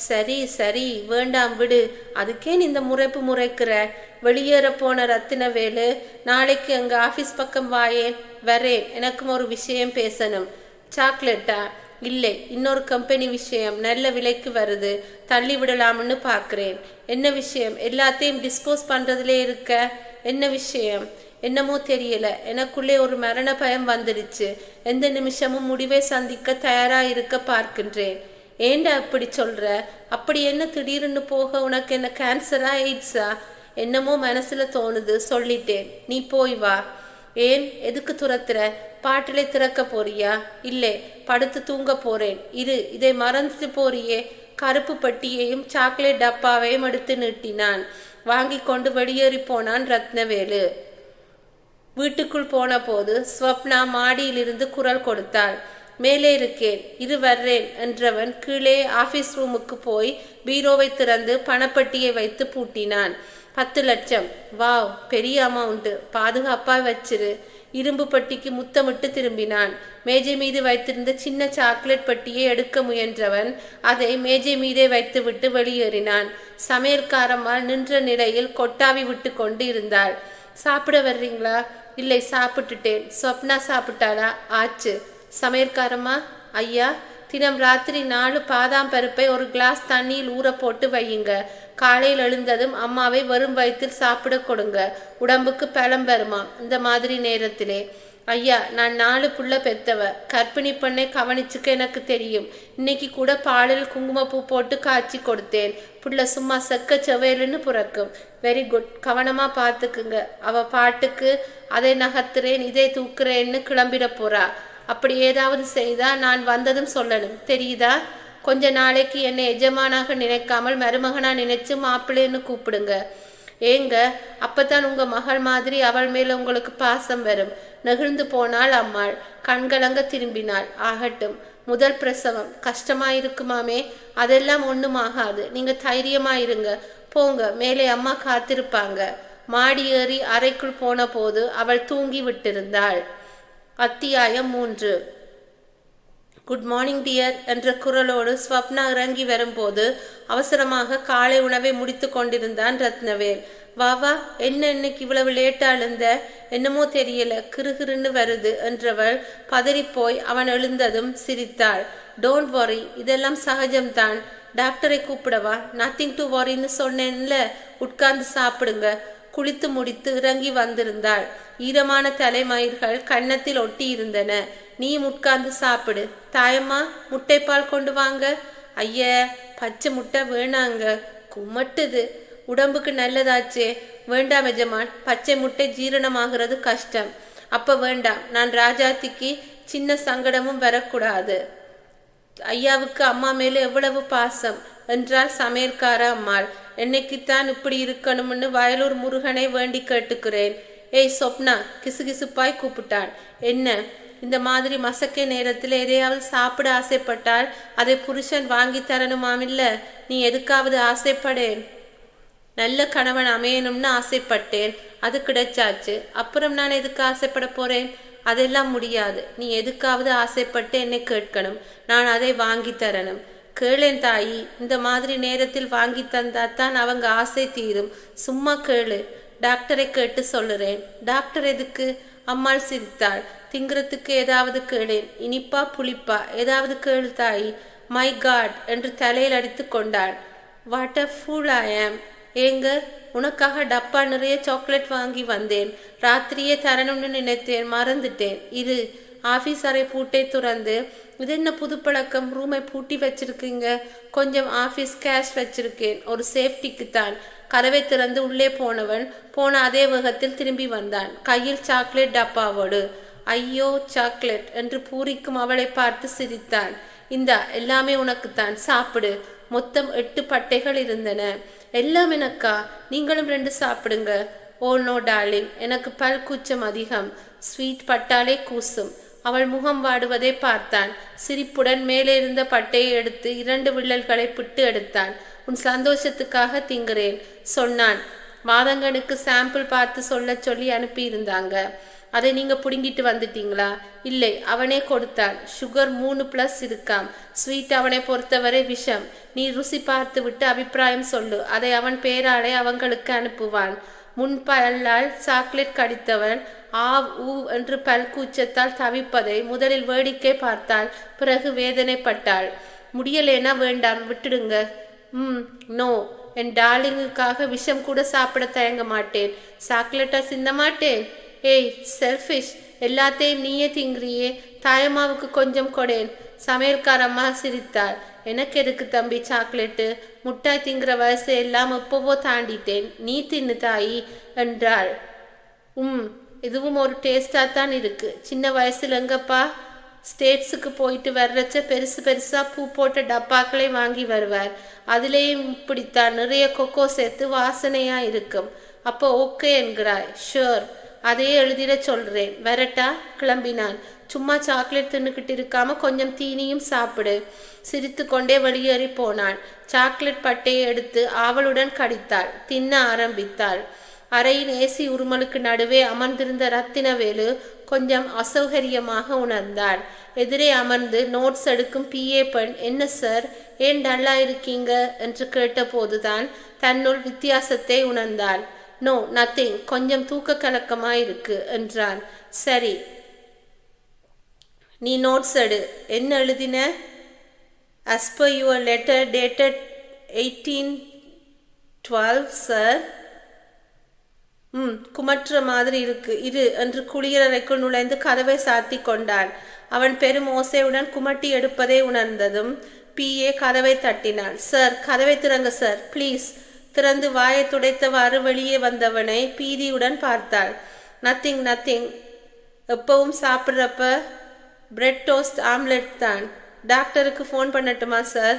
சரி வேண்டாம் விடு. அதுக்கேன் இந்த முறைக்கிற? வெளியேற போன ரத்தினவேலு, நாளைக்கு எங்க ஆஃபீஸ் பக்கம் வாயேன். வரேன். எனக்கும் ஒரு விஷயம் பேசணும். சாக்லேட்டா? இல்லை, இன்னொரு கம்பெனி விஷயம். நல்ல விலைக்கு வருது. தள்ளி விடலாம்னு பார்க்குறேன். என்ன விஷயம்? எல்லாத்தையும் டிஸ்போஸ் பண்ணுறதுலே இருக்க. என்ன விஷயம்? என்னமோ தெரியல. எனக்குள்ளே ஒரு மரண பயம் வந்துடுச்சு. எந்த நிமிஷமும் முடிவை சந்திக்க தயாராக இருக்க பார்க்கின்றேன். ஏண்டா அப்படி சொல்ற? அப்படி என்ன திடீர்னு போக? உனக்கு என்ன கேன்சரா, எய்ட்ஸா? என்னமோ மனசுல தோணுது, சொல்லிட்டேன். நீ போய் வா. ஏன்? எதுக்கு துரத்துற? பாட்டிலை திறக்க போறியா? இல்லை, படுத்து தூங்க போறேன். இதை மறந்துட்டு போறியே. கருப்பு பட்டியையும் சாக்லேட் டப்பாவையும் எடுத்து நீட்டினான். வாங்கி கொண்டு வெளியேறி போனான் ரத்னவேலு. வீட்டுக்குள் போன போது ஸ்வப்னா மாடியிலிருந்து குரல் கொடுத்தாள். மேலே இருக்கேன், வர்றேன் என்றவன் கீழே ஆபீஸ் ரூமுக்கு போய் பீரோவை திறந்து பணப்பட்டியை வைத்து பூட்டினான். 10 லட்சம். வாவ், பெரிய அமௌண்ட். பாதுகாப்பா வச்சிரு. இரும்பு பட்டிக்கு முத்தமிட்டு திரும்பினான். மேஜை மீது வைத்திருந்த சின்ன சாக்லேட் பட்டியை எடுக்க முயன்றவன் அதை மேஜை மீதே வைத்துவிட்டு வெளியேறினான். சமையல்காரம்மாள் நின்ற நிலையில் கொட்டாவி விட்டு கொண்டு இருந்தாள். சாப்பிட வர்றீங்களா? இல்லை, சாப்பிட்டுட்டேன். சொப்னா சாப்பிட்டாளா? ஆச்சு. சமையல்காரம்மா, ஐயா, தினம் ராத்திரி 4 பாதாம் பருப்பை ஒரு கிளாஸ் தண்ணியில் ஊற போட்டு வையுங்க. காலையில் எழுந்ததும் அம்மாவை வெறும் வயிற்றில் சாப்பிட கொடுங்க. உடம்புக்கு பலம் வருமா இந்த மாதிரி நேரத்திலே. ஐயா, நான் 4 புள்ள பெத்தவ. கர்ப்பிணி பெண்ணை கவனிச்சுக்க எனக்கு தெரியும். இன்னைக்கு கூட பாலில் குங்குமப்பூ போட்டு காய்ச்சி கொடுத்தேன். புள்ள சும்மா செக்க செவையலுன்னு பிறக்கும். Very good. கவனமா பார்த்துக்குங்க. அவ பாட்டுக்கு அதை நகர்த்துறேன் இதை தூக்குறேன்னு கிளம்பிட போறா. அப்படி ஏதாவது செய்தா நான் வந்ததும் சொல்லணும், தெரியுதா? கொஞ்ச நாளைக்கு என்னை எஜமானாக நினைக்காமல் மருமகனா நினைச்சு மாப்பிள்ளைன்னு கூப்பிடுங்க. ஏங்க, அப்பதான் உங்க மகள் மாதிரி அவள் மேல உங்களுக்கு பாசம் வரும். நெகிழ்ந்து போனாள் அம்மாள். கண்கலங்க திரும்பினாள். ஆகட்டும், முதல் பிரசவம் கஷ்டமாயிருக்குமாமே. அதெல்லாம் ஒன்றும் ஆகாது. நீங்க தைரியமாயிருங்க. போங்க, மேலே அம்மா காத்திருப்பாங்க. மாடி ஏறி அறைக்குள் போன போது அவள் தூங்கி விட்டிருந்தாள். அத்தியாயம் 3. குட் மார்னிங் டியர் என்ற குரலோடு ஸ்வப்னா இறங்கி வரும்போது அவசரமாக காலை உணவை முடித்து கொண்டிருந்தான் ரத்னவேல். வா, என்ன இன்னைக்கு இவ்வளவு லேட்டா எழுந்த? என்னமோ தெரியல, கிறுகிறுன்னு வருது என்றவள் பதறிப்போய் அவன் எழுந்ததும் சிரித்தாள். டோன்ட் வரி, இதெல்லாம் சகஜம்தான். டாக்டரை கூப்பிடவா? நத்திங் டு வரின்னு சொன்னேன்ல. உட்கார்ந்து சாப்பிடுங்க. குளித்து முடித்து இறங்கி வந்திருந்தாள். ஈரமான தலைமயிர்கள் கன்னத்தில் ஒட்டி இருந்தன. நீ உட்கார்ந்து சாப்பிடு. தாயம்மா, முட்டைப்பால் கொண்டு வாங்க. ஐய, பச்சை முட்டை வேணாங்க, குமட்டுது. உடம்புக்கு நல்லதாச்சே. வேண்டாம் எஜமான், பச்சை முட்டை ஜீரணமாகிறது கஷ்டம். அப்ப வேண்டாம். நான் ராஜாத்திக்கு சின்ன சங்கடமும் வரக்கூடாது. ஐயாவுக்கு அம்மா மேல எவ்வளவு பாசம் என்றால் சமையல்கார அம்மாள். என்னைக்குத்தான் இப்படி இருக்கணும்னு வயலூர் முருகனை வேண்டி கேட்டுக்கிறேன். ஏய் சொப்னா, கிசுகிசுப்பாய் கூப்பிட்டான். என்ன, இந்த மாதிரி மசக்கே நேரத்தில் எதையாவது சாப்பிட ஆசைப்பட்டால் அதை புருஷன் வாங்கி தரணுமாமில்ல? நீ எதுக்காவது ஆசைப்படேன்? நல்ல கணவன் அமையணும்னு ஆசைப்பட்டேன், அது கிடைச்சாச்சு. அப்புறம் நான் எதுக்கு ஆசைப்பட போறேன்? அதெல்லாம் முடியாது. நீ எதுக்காவது ஆசைப்பட்டு என்னை கேட்கணும், நான் அதை வாங்கி தரணும். கேளேன் தாயி, இந்த மாதிரி நேரத்தில் வாங்கி தந்தாத்தான் அவங்க ஆசை தீரும். சும்மா கேளு. டாக்டரை கேட்டு சொல்லுறேன். டாக்டர் எதுக்கு? அம்மாள் சிரித்தாள். திங்கிறதுக்கு ஏதாவது கேளேன். இனிப்பா புளிப்பா ஏதாவது கேளு தாயி. மை காட் என்று தலையில் அடித்து கொண்டாள். வாட் அ ஃபூல் ஐ ஆம். ஏங்க, உனக்காக டப்பா நிறைய சாக்லேட் வாங்கி வந்தேன். ராத்திரியே தரணும்னு நினைத்தேன், மறந்துட்டேன். இரு. ஆஃபீஸ் அறை பூட்டை துறந்து, இது என்ன புது பழக்கம், ரூமை பூட்டி வச்சிருக்கீங்க? கொஞ்சம் ஆஃபீஸ் கேஷ் வச்சிருக்கேன், ஒரு சேஃப்டிக்கு தான். கதவை திறந்து உள்ளே போனவன் போன அதே வேகத்தில் திரும்பி வந்தான், கையில் சாக்லேட் டப்பாவோடு. ஐயோ சாக்லேட் என்று பூரிக்கும் அவளை பார்த்து சிரித்தான். இந்தா, எல்லாமே உனக்குத்தான், சாப்பிடு. மொத்தம் 8 பட்டைகள் இருந்தன. எல்லாம் எனக்கா? நீங்களும் 2 சாப்பிடுங்க. ஓ நோ டார்லிங், எனக்கு பல் கூச்சம் அதிகம். ஸ்வீட் பட்டாலே கூசும். அவள் முகம் வாடுவதை பார்த்தான். சிரிப்புடன் மேலே இருந்த பட்டையை எடுத்து 2 வில்லல்களை பிட்டு எடுத்தான். உன் சந்தோஷத்துக்காக திங்குறேன் சொன்னான். மாதங்கனுக்கு சாம்பிள் பார்த்து சொல்ல சொல்லி அனுப்பியிருந்தாங்க. அதை நீங்க புடுங்கிட்டு வந்துட்டீங்களா? இல்லை, அவனே கொடுத்தான். சுகர் 3+ இருக்காம். ஸ்வீட் அவனை பொறுத்தவரை விஷம். நீ ருசி பார்த்து விட்டு அபிப்பிராயம் சொல்லு. அதை அவன் பேராலே அவங்களுக்கு அனுப்புவான். முன்பல்லால் சாக்லேட் கடித்தவன் ஊ என்று பல்கூச்சத்தால் தவிப்பதை முதலில் வேடிக்கை பார்த்தாள். பிறகு வேதனைப்பட்டாள். முடியலேனா வேண்டாம், விட்டுடுங்க. நோ, என் டார்லிங்குக்காக விஷம் கூட சாப்பிட தயங்க மாட்டேன். சாக்லேட்டா சிந்த மாட்டேன். ஏய் செல்ஃபிஷ், எல்லாத்தையும் நீயே திங்கிறியே. தாயம்மாவுக்கு கொஞ்சம் கொடேன். சமையல்காரம்மா சிரித்தாள். எனக்கு எதுக்கு தம்பி சாக்லேட்டு? முட்டாய் திங்கிற வயசு எல்லாம் எப்போவோ தாண்டிட்டேன். நீ தின்னு தாயி என்றாள். இதுவும் ஒரு டேஸ்டாக தான் இருக்கு. சின்ன வயசுல எங்கப்பா ஸ்டேட்ஸுக்கு போயிட்டு வர்றச்ச பெருசு பெருசா பூ போட்ட டப்பாக்களை வாங்கி வருவார். அதுலேயும் இப்படித்தான் நிறைய கொக்கோ சேர்த்து வாசனையா இருக்கும். அப்போ ஓகே என்கிறாய்? ஷுர், அதையே எழுதிட சொல்றேன். வரட்டா? கிளம்பினான். சும்மா சாக்லேட் தின்னுக்கிட்டு இருக்காம கொஞ்சம் தீனியும் சாப்பிடு. சிரித்து கொண்டே வெளியேறி போனான். சாக்லேட் பட்டையை எடுத்து ஆவலுடன் கடித்தாள். தின்ன ஆரம்பித்தாள். அறையின் ஏசி உருமலுக்கு நடுவே அமர்ந்திருந்த ரத்தினவேலு கொஞ்சம் அசௌகரியமாக உணர்ந்தாள். எதிரே அமர்ந்து நோட்ஸ் எடுக்கும் பிஏ பெண், என்ன சார், ஏன் டல்லா இருக்கீங்க என்று கேட்டபோதுதான் தன்னுள் வித்தியாசத்தை உணர்ந்தாள். நோ நத்திங், கொஞ்சம் தூக்க கலக்கமாயிருக்கு என்றான். சரி, நீ நோட்ஸ் எடு. என்ன எழுதின? as per your letter dated 1812 sir. குமற்ற மாதிரி இருக்கு இரு என்று குளியலறைக்குள் நுழைந்து கதவை சாத்தி கொண்டான். அவன் பெரும் ஓசையுடன் குமட்டி எடுப்பதை உணர்ந்ததும் பிஏ கதவை தட்டினான். சார், கதவை திறங்க சார், ப்ளீஸ். திறந்து வாயை துடைத்தவாறு வெளியே வந்தவனை பீதியுடன் பார்த்தாள். நத்திங் நத்திங், எப்பவும் சாப்பிட்றப்ப பிரெட் டோஸ்ட் ஆம்லெட் தான். டாக்டருக்கு ஃபோன் பண்ணட்டுமா சார்?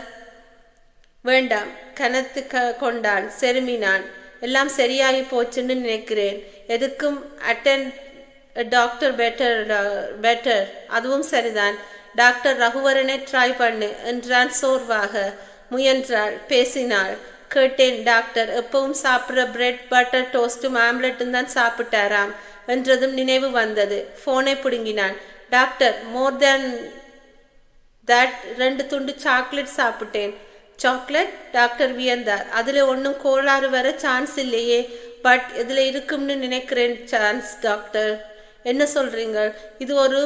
வேண்டாம், கனத்து கொண்டான், செருமினான். எல்லாம் சரியாகி போச்சுன்னு நினைக்கிறேன். எதுக்கும் அட்டென்ட் டாக்டர் பெட்டர். அதுவும் சரிதான். டாக்டர் ரகுவரனை ட்ரை பண்ணு என்றான் சோர்வாக. முயன்றாள், பேசினாள். கேட்டேன், டாக்டர் எப்பவும் சாப்பிட்ற பிரெட் பட்டர் டோஸ்ட்டும் ஆம்லெட்டும் தான் சாப்பிட்டாராம் என்றதும் நினைவு வந்தது. ஃபோனை பிடுங்கினான். டாக்டர், மோர் தேன் தட் 2 துண்டு சாக்லேட் சாப்பிட்டேன். சாக்லேட்? டாக்டர் வியந்தார். அதில் ஒன்றும் கோளாறு வர சான்ஸ் இல்லையே. பட் இதில் இருக்கும்னு நினைக்கிறேன் சான்ஸ். டாக்டர், என்ன சொல்கிறீங்க? இது ஒரு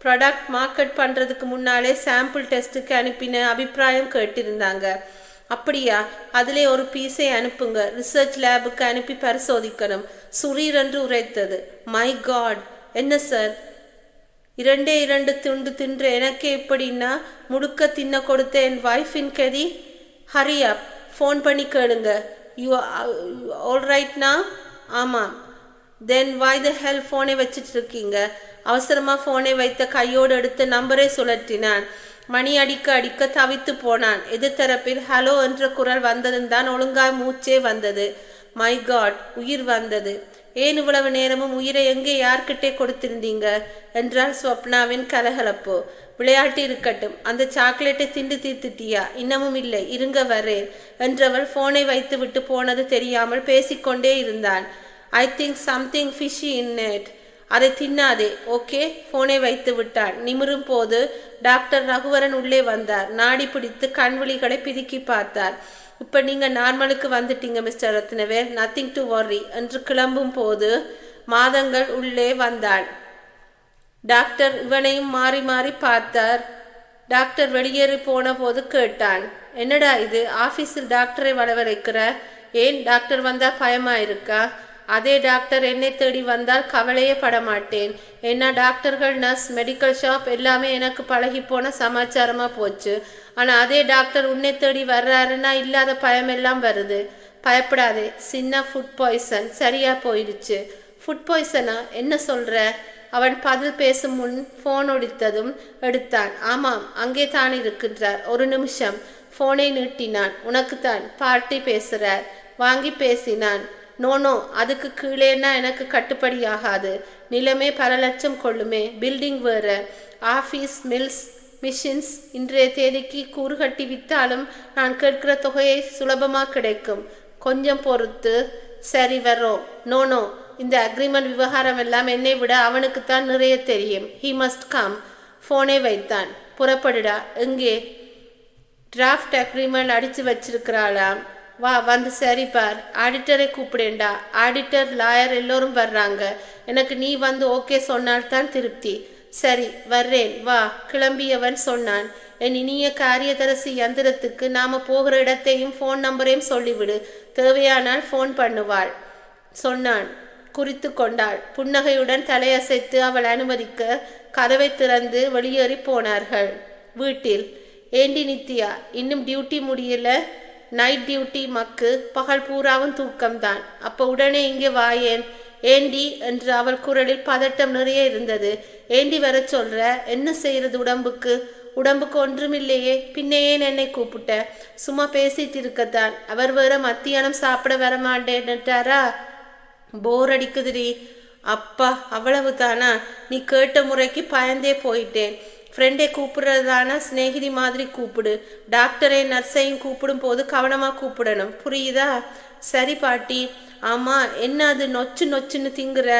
ப்ராடக்ட் மார்க்கெட் பண்ணுறதுக்கு முன்னாலே சாம்பிள் டெஸ்ட்டுக்கு அனுப்பின அபிப்பிராயம் கேட்டிருந்தாங்க. அப்படியா? அதிலே ஒரு பீஸை அனுப்புங்க, ரிசர்ச் லேபுக்கு அனுப்பி பரிசோதிக்கணும். சுரீரென்று உரைத்தது. மை காட், என்ன சார், 2 துண்டு தின்ற எனக்கே இப்படின்னா முடுக்க தின்ன கொடுத்த என் வைஃபின் கதி. ஹரி அப், ஃபோன் பண்ணி கேளுங்க. யூ ஆல் ரைட்னா? ஆமாம். தென் வை த ஹெல் ஃபோனை வச்சுட்டு இருக்கீங்க? அவசரமாக ஃபோனை வைத்த கையோடு எடுத்த நம்பரை சுழற்றினான். மணி அடிக்க அடிக்க தவித்து போனான். எதிர்த்தரப்பில் ஹலோ என்ற குரல் வந்ததும் தான் ஒழுங்காய் மூச்சே வந்தது. மை காட், உயிர் வந்தது. ஏன் இவ்வளவு நேரமும் உயிரை எங்கே யார்கிட்டே கொடுத்திருந்தீங்க என்றால் ஸ்வப்னாவின் கலகலப்போ. விளையாட்டு இருக்கட்டும், அந்த சாக்லேட்டை திண்டு தீர்த்துட்டியா? இன்னமும் இல்லை, இருங்க வரேன் என்றவள் ஃபோனை வைத்து விட்டு போனது தெரியாமல் பேசிக்கொண்டே இருந்தான். I think something fishy in it. அதை தின்னாதே. ஓகே. ஃபோனை வைத்து விட்டான். நிமிரும் போது டாக்டர் ரகுவரன் உள்ளே வந்தார். நாடி பிடித்து கண்விழிகளை பிதுக்கி பார்த்தார். இப்போ நீங்கள் நார்மலுக்கு வந்துட்டீங்க மிஸ்டர் ரத்னவேல், நத்திங் டு வர்ரி என்று கிளம்பும் போது மாதங்கள் உள்ளே வந்தாள். டாக்டர் இவனையும் மாறி மாறி பார்த்தார். டாக்டர் வெளியேறி போன போது கேட்டான், என்னடா இது, ஆஃபீஸில் டாக்டரை வரவழைக்கிற? ஏன், டாக்டர் வந்தால் பயமா இருக்கா? அதே டாக்டர் என்னை தேடி வந்தால் கவலையே படமாட்டேன். ஏன்னா டாக்டர்கள், நர்ஸ், மெடிக்கல் ஷாப் எல்லாமே எனக்கு பழகி போன சமாச்சாரமாக போச்சு. ஆனால் அதே டாக்டர் உன்னை தேடி வர்றாருன்னா இல்லாத பயமெல்லாம் வருது. பயப்படாதே, சின்ன ஃபுட் பாய்சன், சரியாக போயிடுச்சு. ஃபுட் பாய்சனா? என்ன சொல்கிற? அவன் பதில் பேசும் முன் ஃபோன் ஒடித்ததும் எடுத்தான். ஆமாம், அங்கே தான் இருக்கின்றார். ஒரு நிமிஷம். ஃபோனை நீட்டினான். உனக்குத்தான், பார்ட்டி பேசுகிறார். வாங்கி பேசினான். நோ, அதுக்கு கீழேன்னா எனக்கு கட்டுப்படி ஆகாது. நிலமே பல லட்சம் கொள்ளுமே. பில்டிங் வேறு, ஆஃபீஸ், மில்ஸ், மிஷின்ஸ். இன்றைய தேதிக்கு கூறு கட்டி விற்றாலும் நான் கேட்கிற தொகையை சுலபமாக கிடைக்கும். கொஞ்சம் பொறுத்து. சரி, வரோம். நோ, இந்த அக்ரிமெண்ட் விவகாரம் எல்லாம் என்னை விட அவனுக்குத்தான் நிறைய தெரியும். He must come. ஃபோனை வைத்தான். புறப்படுடா. எங்கே? டிராஃப்ட் அக்ரிமெண்ட் அடித்து வச்சிருக்கிறாளாம். வா, வந்து சரி பார். ஆடிட்டரை கூப்பிடேண்டா. ஆடிட்டர், லாயர் எல்லோரும் வர்றாங்க. எனக்கு நீ வந்து ஓகே சொன்னால்தான் திருப்தி. சரி, வர்றேன், வா. கிளம்பியவன் சொன்னான், என் இனிய காரியதரிசி யந்திரத்துக்கு நாம போகிற இடத்தையும் ஃபோன் நம்பரையும் சொல்லிவிடு. தேவையானால் ஃபோன் பண்ணுவாள் சொன்னான். குறித்து கொண்டாள். புன்னகையுடன் தலையசைத்து அவள் அனுமதிக்க கதவை திறந்து வெளியேறி போனார்கள். வீட்டில், ஏண்டி நித்யா, இன்னும் டியூட்டி முடியல? நைட் டியூட்டி மக்கு, பகல் பூராவும் தூக்கம்தான். அப்போ உடனே இங்கே வாயேன். ஏண்டி என்று அவள் குரலில் பதட்டம் நிறைய இருந்தது. ஏண்டி வர சொல்ற? என்ன செய்யறது உடம்புக்கு? உடம்புக்கு ஒன்றுமில்லையே, பின்னையே என்னை கூப்பிட்ட? சும்மா பேசிட்டு இருக்கத்தான். அவர் வேற மத்தியானம் சாப்பிட வரமாட்டேன்னுட்டாரா? போர் அடிக்குதுடி. அப்பா, அவ்வளவு தானா? நீ கேட்ட முறைக்கு பயந்தே போயிட்டேன். ஃப்ரெண்டை கூப்பிடுறதானா ஸ்நேகிதி மாதிரி கூப்பிடு. டாக்டரை, நர்ஸையும் கூப்பிடும் போது கவனமாக கூப்பிடணும், புரியுதா? சரி பாட்டி. ஆமாம், என்ன அது நொச்சு நொச்சுன்னு திங்குற?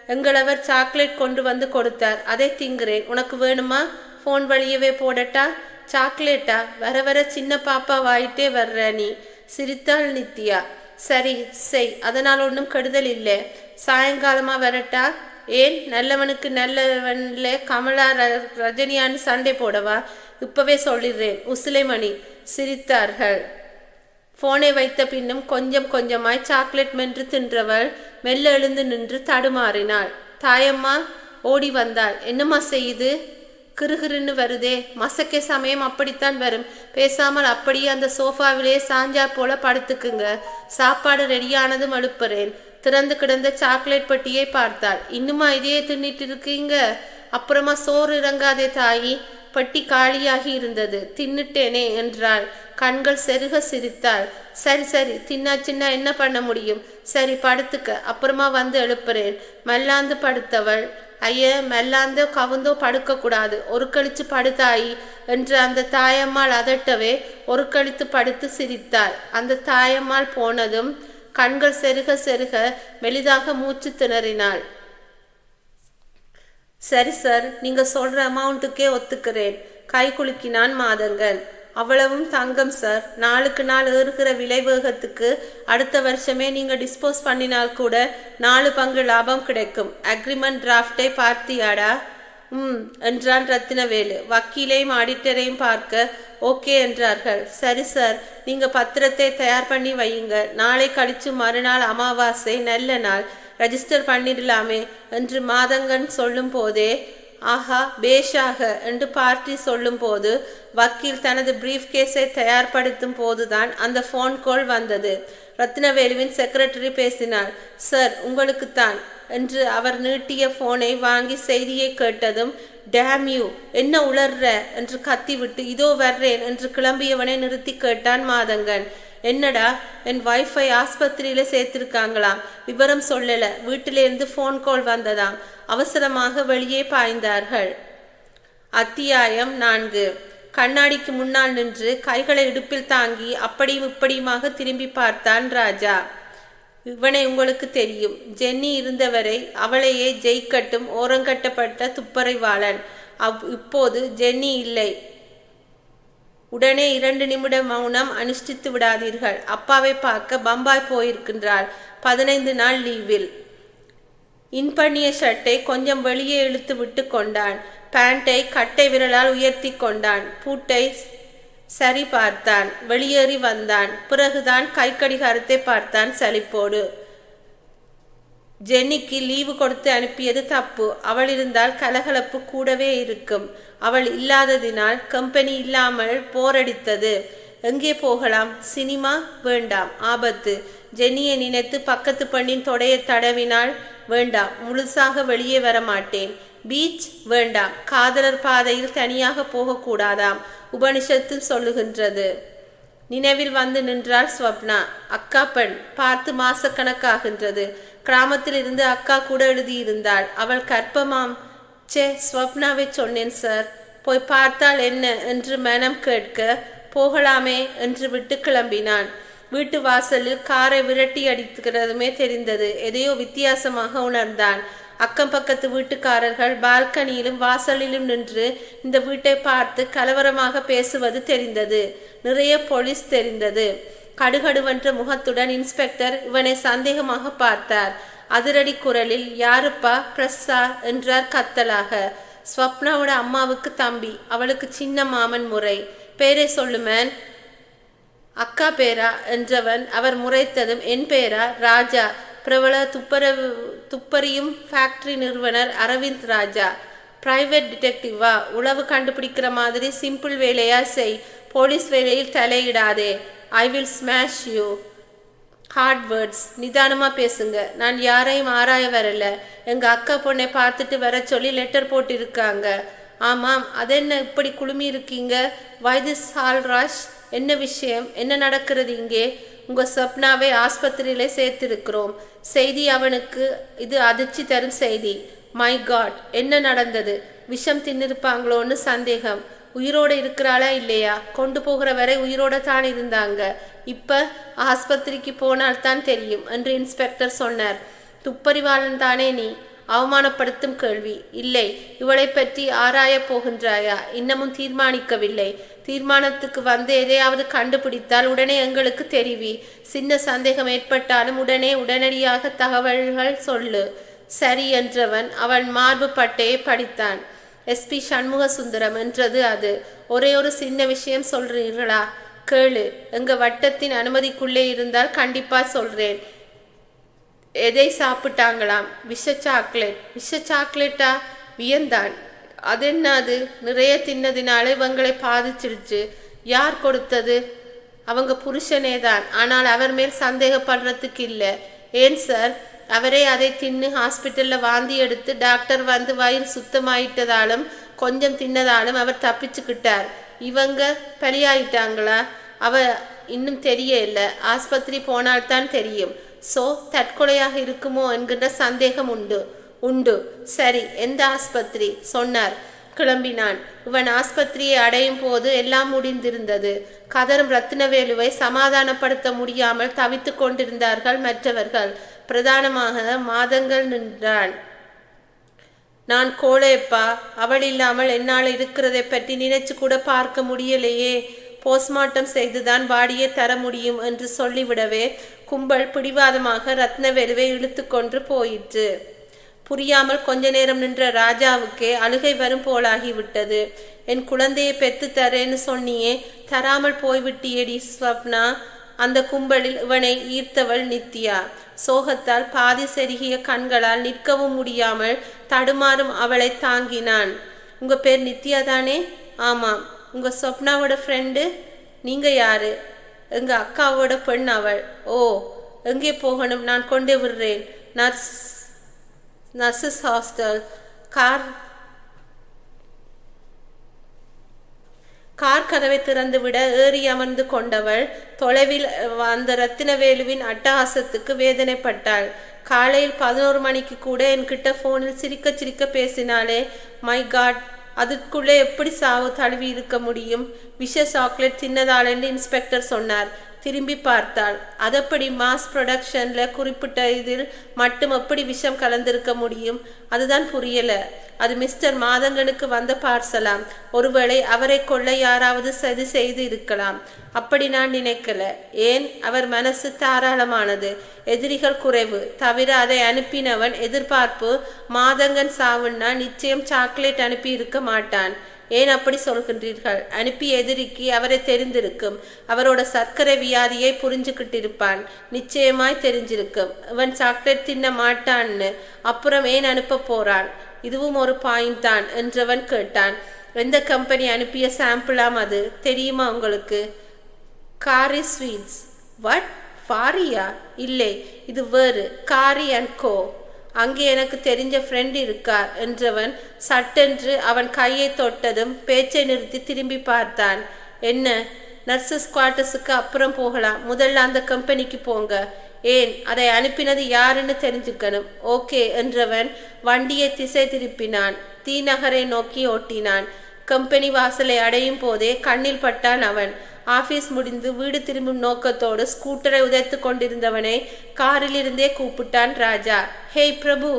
எங்களவர் சாக்லேட் கொண்டு வந்து கொடுத்தார், அதை திங்குறேன். உனக்கு வேணுமா? ஃபோன் வழியவே போடட்டா? சாக்லேட்டா? வர வர சின்ன பாப்பா வாயிட்டே வர்ற நீ, சிரித்தாள் நித்யா. சரி செய், அதனால் ஒன்றும் கெடுதல் இல்லை. சாயங்காலமா வரட்டா? ஏன், நல்லவனுக்கு நல்லவன்ல கமலா ரஜினியான்னு சண்டை போடவா? இப்பவே சொல்லிடுறேன். உசிலைமணி சிரித்தார்கள். போனை வைத்த பின்னும் கொஞ்சம் கொஞ்சமாய் சாக்லேட் மென்று தின்றவள் மெல்ல எழுந்து நின்று தடுமாறினாள். தாயம்மா ஓடி வந்தாள். என்னம்மா செய்யுது? கிருகிருன்னு வருதே. மசக்கே சமயம் அப்படித்தான் வரும். பேசாமல் அப்படியே அந்த சோஃபாவிலே சாஞ்சா போல படுத்துக்குங்க. சாப்பாடு ரெடியானதும் எழுப்புறேன். திறந்து கிடந்த சாக்லேட் பெட்டியை பார்த்தாள். இன்னுமா இதையே தின்னிட்டு இருக்கீங்க? அப்புறமா சோறு இறங்காதே தாயி. பெட்டி காலியாகி இருந்தது. தின்னுட்டேனே என்றாள். கண்கள் செருக சிரித்தாள். சரி சரி, தின்னா சின்ன என்ன பண்ண முடியும்? சரி படுத்துக்க, அப்புறமா வந்து எழுப்புறேன். மல்லாந்து படுத்தவள். ஐய, மெல்லாந்தோ கவுந்தோ படுக்க கூடாது, ஒரு கழிச்சு படுத்தாயி என்று அந்த தாயம்மாள் அதட்டவே ஒரு கழித்து படுத்து சிரித்தாள். அந்த தாயம்மாள் போனதும் கண்கள் செருக செருக மெலிதாக மூச்சு திணறினாள். சரி சார், நீங்க சொல்ற அமௌண்ட்டுக்கே ஒத்துக்கிறேன். கை குலுக்கினான் மாதங்கன். அவ்வளவும் தங்கம் சார். நாளுக்கு நாள் ஏறுகிற விலை வேகத்துக்கு அடுத்த வருஷமே நீங்க டிஸ்போஸ் பண்ணினால் கூட 4 பங்கு லாபம் கிடைக்கும். அக்ரிமெண்ட் டிராஃப்டை பார்த்தியாடா? என்றான் ரத்தினவேலு. வக்கீலையும் ஆடிட்டரையும் பார்க்க ஓகே என்றார்கள். சரி சார், நீங்க பத்திரத்தை தயார் பண்ணி வையுங்க. நாளை கழிச்சு மறுநாள் அமாவாசை, நல்ல நாள். ரெஜிஸ்டர் பண்ணிடலாமே என்று மாதங்கன் சொல்லும் போதே ஆஹா பேஷாக என்று பார்ட்டி சொல்லும் போது வக்கீல் தனது பிரீஃப் கேஸை தயார்படுத்தும் போதுதான் அந்த ஃபோன் கால் வந்தது. ரத்னவேலுவின் செக்ரட்டரி பேசினார். சார், உங்களுக்குத்தான் என்று அவர் நீட்டிய போனை வாங்கி செய்தியை கேட்டதும் டேம் யூ, என்ன உளர்ற என்று கத்திவிட்டு இதோ வர்றேன் என்று கிளம்பியவனை நிறுத்தி கேட்டான் மாதங்கன். என்னடா? என் வைஃபை ஆஸ்பத்திரியில சேர்த்திருக்காங்களாம். விவரம் சொல்லல. வீட்டிலிருந்து ஃபோன் கால் வந்ததாம். அவசரமாக வெளியே பாய்ந்தார்கள். அத்தியாயம் 4. கண்ணாடிக்கு முன்னால் நின்று கைகளை இடுப்பில் தாங்கி அப்படியும் இப்படியுமாக திரும்பி பார்த்தான் ராஜா. இவனை உங்களுக்கு தெரியும். ஜென்னி இருந்தவரை அவளையே ஜெயிக்கட்டும் ஓரங்கட்டப்பட்ட துப்பறைவாளன். இப்போது ஜென்னி இல்லை. உடனே 2 நிமிட மௌனம் அனுஷ்டித்து விடாதீர்கள். அப்பாவை பார்க்க பம்பாய் போயிருக்கின்றாள். 15 நாள் லீவில். இன்பண்ணிய ஷர்ட்டை கொஞ்சம் வெளியே இழுத்து விட்டு கொண்டான். பேண்டை கட்டை விரலால் உயர்த்தி கொண்டான். பூட்டை சரி பார்த்தான். வெளியேறி வந்தான். பிறகுதான் கை கடிகாரத்தை பார்த்தான் சலிப்போடு. ஜென்னிக்கு லீவு கொடுத்து அனுப்பியது தப்பு. அவள் இருந்தால் கலகலப்பு கூடவே இருக்கும். அவள் இல்லாததினால் கம்பெனி இல்லாமல் போரடித்தது. எங்கே போகலாம்? சினிமா? வேண்டாம், ஆபத்து. ஜென்னியை நினைத்து பக்கத்து பெண்ணின் தொடையை தடவினாள். வேண்டாம், முழுசாக வெளியே வர மாட்டேன். பீச்? வேண்டாம், காதலர் பாதையில் தனியாக போகக்கூடாதாம், உபனிஷத்தில் சொல்லுகின்றது. நினைவில் வந்து நின்றாள் ஸ்வப்னா. அக்கா பெண், பார்த்து மாசக்கணக்காகின்றது. கிராமத்தில் இருந்து அக்கா கூட எழுதியிருந்தாள். அவள் கற்பமாம். சே, ஸ்வப்னாவை சொன்னேன் சார். போய் பார்த்தால் என்ன என்று மனம் கேட்க போகலாமே என்று விட்டு கிளம்பினான். வீட்டு வாசலில் காரை விரட்டி அடிக்கிறதுமே தெரிந்தது. எதையோ வித்தியாசமாக உணர்ந்தான். அக்கம் பக்கத்து வீட்டுக்காரர்கள் பால்கனியிலும் வாசலிலும் நின்று இந்த வீட்டை பார்த்து கலவரமாக பேசுவது தெரிந்தது. நிறைய போலீஸ் தெரிந்தது. கடுகடுவென்ற முகத்துடன் இன்ஸ்பெக்டர் இவனை சந்தேகமாக பார்த்தார். அதிரடி குரலில், யாருப்பா? பிரஸ்ஸா என்றார் கத்தலாக. ஸ்வப்னாவோட அம்மாவுக்கு தம்பி, அவளுக்கு சின்ன மாமன் முறை. பேரை சொல்லுமேன். அக்கா பேரா என்றவன் அவர் முறைத்ததும், என் பேரா? ராஜா. பிரபல துப்பறியும் ஃபேக்டரி நிறுவனர் அரவிந்த் ராஜா. பிரைவேட் டிடெக்டிவா? உளவு கண்டுபிடிக்கிற மாதிரி சிம்பிள் வேலையா செய். போலீஸ் வேலையில் தலையிடாதே. I will smash you. Hard words. நிதானமா பேசுங்க. நான் யாரையும் ஆராய வரல. எங்க அக்கா பொண்ணை பார்த்துட்டு வர சொல்லி லெட்டர் போட்டு இருக்காங்க. ஆமாம், அதென்ன இப்படி குழுமி இருக்கீங்க? Why this hall rush? என்ன விஷயம்? என்ன நடக்கிறது இங்கே? உங்க சொப்னாவை ஆஸ்பத்திரியிலே சேர்த்திருக்கிறோம். செய்தி அவனுக்கு இது அதிர்ச்சி தரும் செய்தி. மை காட், என்ன நடந்தது? விஷம் தின்னிருப்பாங்களோன்னு சந்தேகம். உயிரோடு இருக்கிறாளா இல்லையா? கொண்டு போகிற வரை உயிரோட தான் இருந்தாங்க. இப்ப ஆஸ்பத்திரிக்கு போனால்தான் தெரியும் என்று இன்ஸ்பெக்டர் சொன்னார். துப்பறிவாளன் தானே நீ? அவமானப்படுத்தும் கேள்வி. இல்லை, இவளை பற்றி ஆராயப் போகின்றாயா? இன்னமும் தீர்மானிக்கவில்லை. தீர்மானத்துக்கு வந்து எதையாவது கண்டுபிடித்தால் உடனே எங்களுக்கு தெரிவி. சின்ன சந்தேகம் ஏற்பட்டாலும் உடனடியாக தகவல்கள் சொல்லு. சரி என்றவன் அவன் மார்பு பட்டையை படித்தான். SP சண்முக சுந்தரம் என்றது அது. ஒரே ஒரு சின்ன விஷயம் சொல்றீர்களா? கேளு. எங்க வட்டத்தின் அனுமதிக்குள்ளே இருந்தால் கண்டிப்பா சொல்றேன். எதை சாப்பிட்டாங்களாம்? விஷ சாக்லேட். விஷ சாக்லேட்டா? வியந்தான். அதென்ன அது? நிறைய தின்னதினால இவங்களை பாதிச்சிருச்சு. யார் கொடுத்தது? அவங்க புருஷனே தான். ஆனால் அவர் மேல் சந்தேகப்படுறதுக்கு இல்லை. ஏன் சார்? அவரே அதை தின்னு ஹாஸ்பிட்டலில் வாந்தி எடுத்து டாக்டர் வந்து வயிறு சுத்தமாயிட்டதாலும் கொஞ்சம் தின்னதாலும் அவர் தப்பிச்சுக்கிட்டார். இவங்க பலியாயிட்டாங்களா? அவ இன்னும் தெரியல. ஆஸ்பத்திரி போனால்தான் தெரியும். ஸோ தற்கொலையாக இருக்குமோ என்கின்ற சந்தேகம் உண்டு. சரி, எந்த ஆஸ்பத்திரி? சொன்னார். கிளம்பினான். இவன் ஆஸ்பத்திரியை அடையும் போது எல்லாம் முடிந்திருந்தது. கதரும் ரத்தினவேலுவை சமாதானப்படுத்த முடியாமல் தவித்து கொண்டிருந்தார்கள் மற்றவர்கள். பிரதானமாக மாதங்கள் நின்றான். நான் கோழைப்பா, அவள் இல்லாமல் என்னால் இருக்கிறதை பற்றி நினைச்சு கூட பார்க்க முடியலையே. போஸ்ட்மார்ட்டம் செய்துதான் பாடியை தர முடியும் என்று சொல்லிவிடவே கும்பல் பிடிவாதமாக ரத்னவேலுவை இழுத்து கொண்டு போயிற்று. புரியாமல் கொஞ்ச நேரம் நின்ற ராஜாவுக்கே அழுகை வரும் போலாகிவிட்டது. என் குழந்தையை பெத்து தரேன்னு சொன்னியே, தராமல் போய்விட்டியடி ஸ்வப்னா. அந்த கும்பலில் இவனை ஈர்த்தவள் நித்யா. சோகத்தால் பாதி செருகிய கண்களால் நிற்கவும் முடியாமல் தடுமாறும் அவளை தாங்கினான். உங்க பேர் நித்யா தானே? ஆமாம். உங்க ஸ்வப்னாவோட ஃப்ரெண்டு? நீங்க யாரு? எங்க அக்காவோட பெண் அவள். ஓ, எங்கே போகணும்? நான் கொண்டு விடுறேன். Nurses hostel. கார் கதவை திறந்துவிட ஏறி அமர்ந்து கொண்டவள் தொலைவில் அந்த ரத்தினவேலுவின் அட்டகாசத்துக்கு வேதனைப்பட்டாள். காலையில் 11 மணிக்கு கூட என்கிட்ட போனில் சிரிக்க சிரிக்க பேசினாலே. மை காட், அதுக்குள்ளே எப்படி சாவு தழுவி இருக்க முடியும்? விஷ சாக்லேட் தின்னதாலென்று இன்ஸ்பெக்டர் சொன்னார். திரும்பி பார்த்தாள். அதப்படி மாஸ் ப்ரொடக்ஷன்ல குறிப்பிட்ட இதில் மட்டும் எப்படி விஷம் கலந்திருக்க முடியும்? அதுதான் புரியல. அது மிஸ்டர் மாதங்கனுக்கு வந்த பார்சலாம். ஒருவேளை அவரை கொள்ள யாராவது சதி செய்து இருக்கலாம். அப்படி நான் நினைக்கல. ஏன்? அவர் மனசு தாராளமானது, எதிரிகள் குறைவு. தவிர அதை அனுப்பினவன் எதிர்பார்ப்பு மாதங்கன் சாவுன்னா நிச்சயம் சாக்லேட் அனுப்பி இருக்க மாட்டான். ஏன் அப்படி சொல்கின்றீர்கள்? அனுப்பி எதிரிக்கு அவரை தெரிந்திருக்கும். அவரோட சர்க்கரை வியாதியை புரிஞ்சுக்கிட்டிருப்பான். நிச்சயமாய் தெரிஞ்சிருக்கும். இவன் சாக்லேட் தின்ன மாட்டான்னு. அப்புறம் ஏன் அனுப்ப போறான்? இதுவும் ஒரு பாயிண்ட் தான் என்றவன் கேட்டான். எந்த கம்பெனி அனுப்பிய சாம்பிளாம் அது? தெரியுமா உங்களுக்கு? காரி ஸ்வீட்ஸ். வாட்? ஃபாரியா? இல்லை, இது வேறு. காரி அண்ட் கோ. அங்கே எனக்கு தெரிஞ்ச ஃப்ரெண்ட் இருக்கார் என்றவன் சட்டென்று அவன் கையை தொட்டதும் பேச்சை நிறுத்தி திரும்பி பார்த்தான். என்ன? நர்சஸ் குவார்ட்டர்ஸுக்கு அப்புறம் போகலாம். முதல்ல அந்த கம்பெனிக்கு போங்க. ஏன்? அதை அனுப்பினது யாருன்னு தெரிஞ்சுக்கணும். ஓகே என்றவன் வண்டியை திசை திருப்பினான். தீநகரை நோக்கி ஓட்டினான். கம்பெனி வாசலை அடையும் போதே கண்ணில் பட்டான் அவன். ஆபீஸ் முடிந்து வீடு திரும்பும் நோக்கத்தோடு ஸ்கூட்டரை உதைத்து கொண்டிருந்தவனை காரிலிருந்தே கூப்பிட்டான் ராஜா. ஹேய் பிரபு.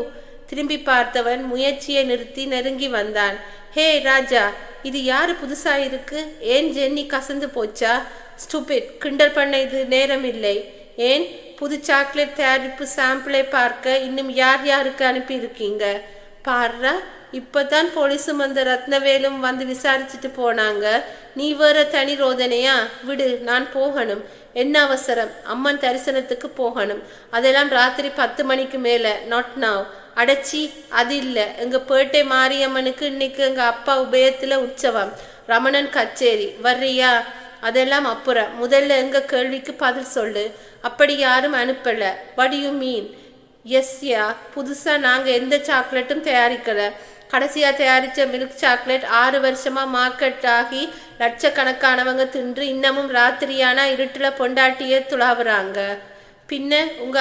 திரும்பி பார்த்தவன் முயற்சியை நிறுத்தி நெருங்கி வந்தான். ஹே ராஜா, இது யாரு புதுசா இருக்கு? ஏன் ஜென்னி கசந்து போச்சா? ஸ்டூபிட், கிண்டல் பண்ண இது நேரம் இல்லை. ஏன்? புது சாக்லேட் தயாரிப்பு சாம்பிளை பார்க்க இன்னும் யார் யாருக்கு அனுப்பி இருக்கீங்க? பாருடா, இப்பதான் போலீஸும் அந்த ரத்னவேலும் வந்து விசாரிச்சுட்டு போனாங்க. நீ வேற தனி ரோதனையா? விடு, நான் போகணும். என்ன அவசரம்? அம்மன் தரிசனத்துக்கு போகணும். அதெல்லாம் ராத்திரி 10 மணிக்கு மேல. நாட் நாவ். அடைச்சி, அது இல்லை. எங்க பேட்டை மாரியம்மனுக்கு இன்னைக்கு எங்க அப்பா உபயத்துல உற்சவம், ரமணன் கச்சேரி. வர்றியா? அதெல்லாம் அப்புறம். முதல்ல எங்க கேள்விக்கு பதில் சொல்லு. அப்படி யாரும் அனுப்பல. What you mean? எஸ்யா, புதுசா நாங்க எந்த சாக்லேட்டும் தயாரிக்கல. கடைசியா தயாரிச்ச மில்க் சாக்லேட் 6 வருஷமா மார்க்கெட் ஆகி லட்சக்கணக்கானவங்க தின்று இன்னமும் ராத்திரியானா இருட்டுல பொண்டாட்டியே துளாவுறாங்க. பின்ன உங்க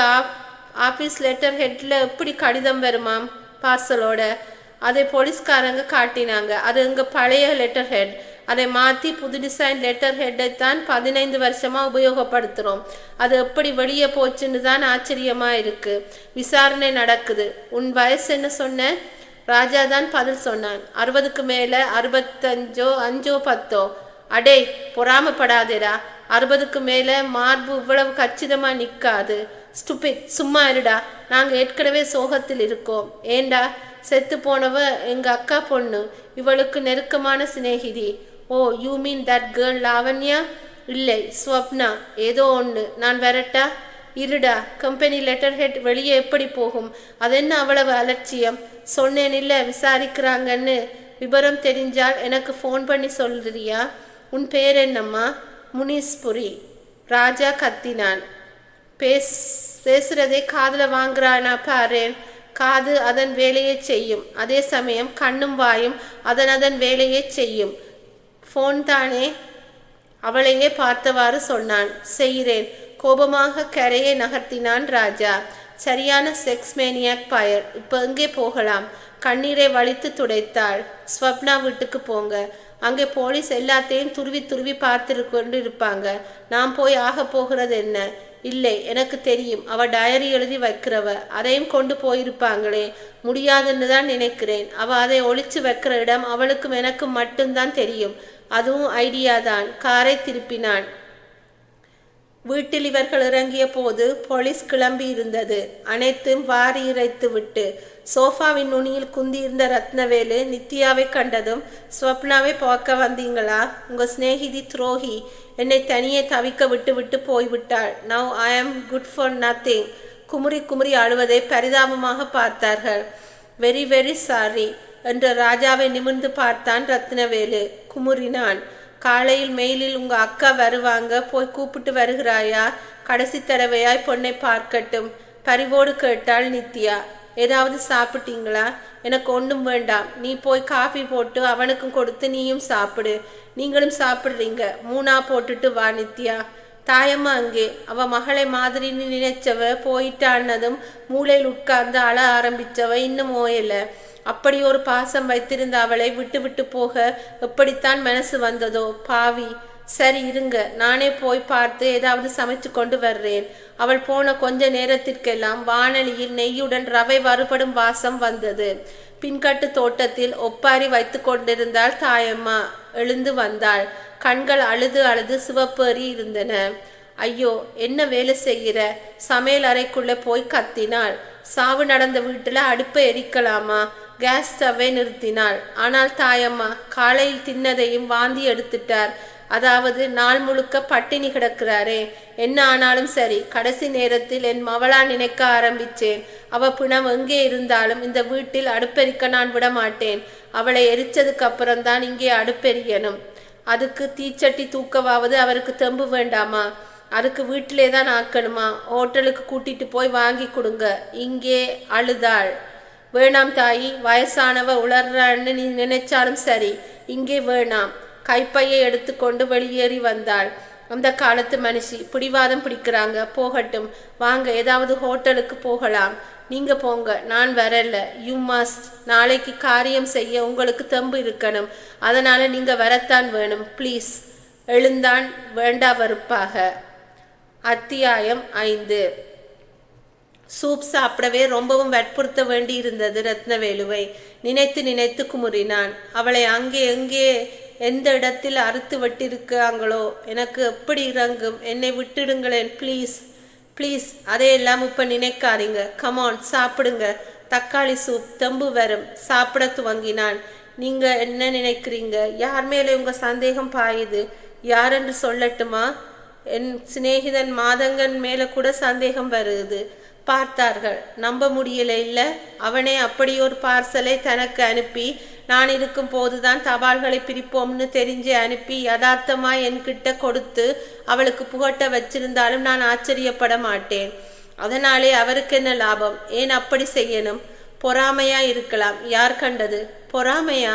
ஆபீஸ் லெட்டர் ஹெட்ல எப்படி கடிதம் வருமாம் பார்சலோட? அதை போலீஸ்காரங்க காட்டினாங்க. அது எங்க பழைய லெட்டர் ஹெட். அதை மாற்றி புது டிசைன் லெட்டர் ஹெட்டை தான் 15 வருஷமாக உபயோகப்படுத்துகிறோம். அது எப்படி வெளியே போச்சுன்னு தான் ஆச்சரியமாக இருக்குது. விசாரணை நடக்குது. உன் வயசு என்ன சொன்ன? ராஜா தான் பதில் சொன்னான். 60க்கு மேலே, 65 5 10. அடே, பொறாமப்படாதேடா. 60க்கு மேலே மார்பு இவ்வளவு கச்சிதமாக நிற்காது. ஸ்டூபிட், சும்மா இருடா. நாங்கள் ஏற்கனவே சோகத்தில் இருக்கோம். ஏண்டா? செத்து போனவ எங்கள் அக்கா பொண்ணு, இவளுக்கு நெருக்கமான சிநேகிதி. Oh, you mean that girl Lavanya? இல்லை, ஸ்வப்னா. ஏதோ ஒன்று. நான் வரட்டா? இருடா. கம்பெனி லெட்டர் ஹெட் வெளியே எப்படி போகும்? அதென்ன அவ்வளவு அலட்சியம்? சொன்னேன் இல்லை விசாரிக்கிறாங்கன்னு. விபரம் தெரிஞ்சால் எனக்கு ஃபோன் பண்ணி சொல்றியா? உன் பேர் என்னம்மா? முனீஸ்புரி. ராஜா கத்தினான். பேசுறதே காதில் வாங்குறானா பாரேன். காது அதன் வேலையை செய்யும், அதே சமயம் கண்ணும் வாயும் அதன் வேலையை செய்யும். ஃபோன் தானே? அவளையே பார்த்தவாறு சொன்னான். செய்கிறேன். கோபமாக கரையை நகர்த்தினான் ராஜா. சரியான செக்ஸ் மேனியாக் பயர். இப்போ எங்கே போகலாம்? கண்ணீரை வலித்து துடைத்தாள். ஸ்வப்னா வீட்டுக்கு போங்க. அங்கே போலீஸ் எல்லாத்தையும் துருவி பார்த்து கொண்டு இருப்பாங்க. நான் போய் ஆக போகிறது என்ன? இல்லை, எனக்கு தெரியும். அவ டயரி எழுதி வைக்கிறவ. அதையும் கொண்டு போயிருப்பாங்களே. முடியாதுன்னு தான் நினைக்கிறேன். அவ அதை ஒளிச்சு வைக்கிற இடம் அவளுக்கும் எனக்கும் மட்டும்தான் தெரியும். அதுவும் ஐடியா தான். காரை திருப்பினான். வீட்டில் இவர்கள் இறங்கிய போது போலீஸ் கிளம்பி இருந்தது. அனைத்தும் வாரி இறைத்து விட்டு சோஃபாவின் நுனியில் குந்தியிருந்த ரத்னவேலு நித்யாவை கண்டதும், ஸ்வப்னாவை பார்க்க வந்தீங்களா? உங்க சிநேகிதி துரோகி என்னை தனியே தவிக்க விட்டு போய்விட்டாள். நவ் ஐ ஆம் குட் ஃபார் நத்திங். குமுறி அழுவதை பரிதாபமாக பார்த்தார்கள். வெரி வெரி சாரி என்று ராஜாவை நிமிர்ந்து பார்த்தான் ரத்னவேலு. குமுறினான். காலையில் மெயிலில் உங்க அக்கா வருவாங்க, போய் கூப்பிட்டு வருகிறாயா? கடைசி தடவையாய் பொண்ணை பார்க்கட்டும். பரிவோடு கேட்டாள் நித்யா. ஏதாவது சாப்பிட்டீங்களா? எனக்கு ஒன்றும் வேண்டாம். நீ போய் காஃபி போட்டு அவனுக்கும் கொடுத்து நீயும் சாப்பிடு. நீங்களும் சாப்பிட்றீங்க. 3 போட்டுட்டு வா நித்யா. தாயம்மா அங்கே. அவ மகளை மாதிரி நினைச்சவ போயிட்டான்னதும் மூளையில் உட்கார்ந்து அழ ஆரம்பிச்சவ இன்னும் ஓயல. அப்படி ஒரு பாசம் வைத்திருந்த அவளை விட்டு போக எப்படித்தான் மனசு வந்ததோ? பாவி. சரி இருங்க, நானே போய் பார்த்து ஏதாவது சமைச்சு கொண்டு வர்றேன். அவள் போன கொஞ்ச நேரத்திற்கெல்லாம் வானலியில் நெய்யுடன் ரவை வறுபடும் வாசம் வந்தது. பின்கட்டு தோட்டத்தில் ஒப்பாரி வைத்து கொண்டிருந்தாள் தாயம்மா. எழுந்து வந்தாள். கண்கள் அழுது சிவப்பேறி இருந்தன. ஐயோ, என்ன வேலை செய்கிற? சமையல் அறைக்குள்ளே போய் கத்தினாள். சாவு நடந்த வீட்டில் அடுப்பை எரிக்கலாமா? கேஸ் ஸ்டவ்வை நிறுத்தினாள். ஆனால் தாயம்மா காலையில் தின்னதையும் வாந்தி எடுத்துட்டார். அதாவது நாள் முழுக்க பட்டினி கிடக்கிறாரே. என்ன ஆனாலும் சரி, கடைசி நேரத்தில் என் மவளா நினைக்க ஆரம்பிச்சேன். அவ பிணம் எங்கே இருந்தாலும் இந்த வீட்டில் அடுப்பெரிக்க நான் விட மாட்டேன். அவளை எரிச்சதுக்கு அப்புறம்தான் இங்கே அடுப்பெரியணும். அதுக்கு தீச்சட்டி தூக்கவாவது அவருக்கு தெம்பு வேண்டாமா? அதுக்கு வீட்டிலே தான் ஆக்கணுமா? ஹோட்டலுக்கு கூட்டிட்டு போய் வாங்கி கொடுங்க. இங்கே அழுதாள். வேணாம் தாயி, வயசானவ உளர்றான்னு நீ நினைச்சாலும் சரி, இங்கே வேணாம். கைப்பையை எடுத்துக்கொண்டு வெளியேறி வந்தாள். அந்த காலத்து மனுஷி பிடிவாதம் பிடிக்கிறாங்க. போகட்டும், வாங்க ஏதாவது ஹோட்டலுக்கு போகலாம். நீங்க போங்க, நான் வரல. You must. நாளைக்கு காரியம் செய்ய உங்களுக்கு தெம்பு இருக்கணும். அதனால நீங்க வரத்தான் வேணும். ப்ளீஸ். எழுந்தான் வேண்டா வெறுப்பாக. அத்தியாயம் 5. சூப் சாப்பிடவே ரொம்பவும் வற்புறுத்த வேண்டி இருந்தது ரத்னவேலுவை. நினைத்து குமுறினான். அவளை அங்கே எங்கே எந்த இடத்தில் அறுத்து வெட்டிருக்காங்களோ எனக்கு எப்படி இறங்கும்? என்னை விட்டுடுங்களேன் ப்ளீஸ். ப்ளீஸ். அதையெல்லாம் இப்போ நினைக்காதீங்க. கமான் சாப்பிடுங்க. தக்காளி சூப் தெம்பு வரும். சாப்பிட துவங்கினான். நீங்க என்ன நினைக்கிறீங்க? யார் மேலே உங்க சந்தேகம் பாயுது? யாரென்று சொல்லட்டுமா? என் சிநேகிதன் மாதங்கன் மேலே கூட சந்தேகம் வருது. பார்த்தார்கள். நம்ப முடியல. இல்லை, அவனே அப்படி ஒரு பார்சலை தனக்கு அனுப்பி நான் இருக்கும் போதுதான் தபால்களை பிரிப்போம்னு தெரிஞ்சு அனுப்பி யதார்த்தமாய் என்கிட்ட கொடுத்து அவளுக்கு புகட்ட வச்சிருந்தாலும் நான் ஆச்சரியப்பட மாட்டேன். அதனாலே அவருக்கு என்ன லாபம்? ஏன் அப்படி செய்யணும்? பொறாமையா இருக்கலாம். யார் கண்டது? பொறாமையா?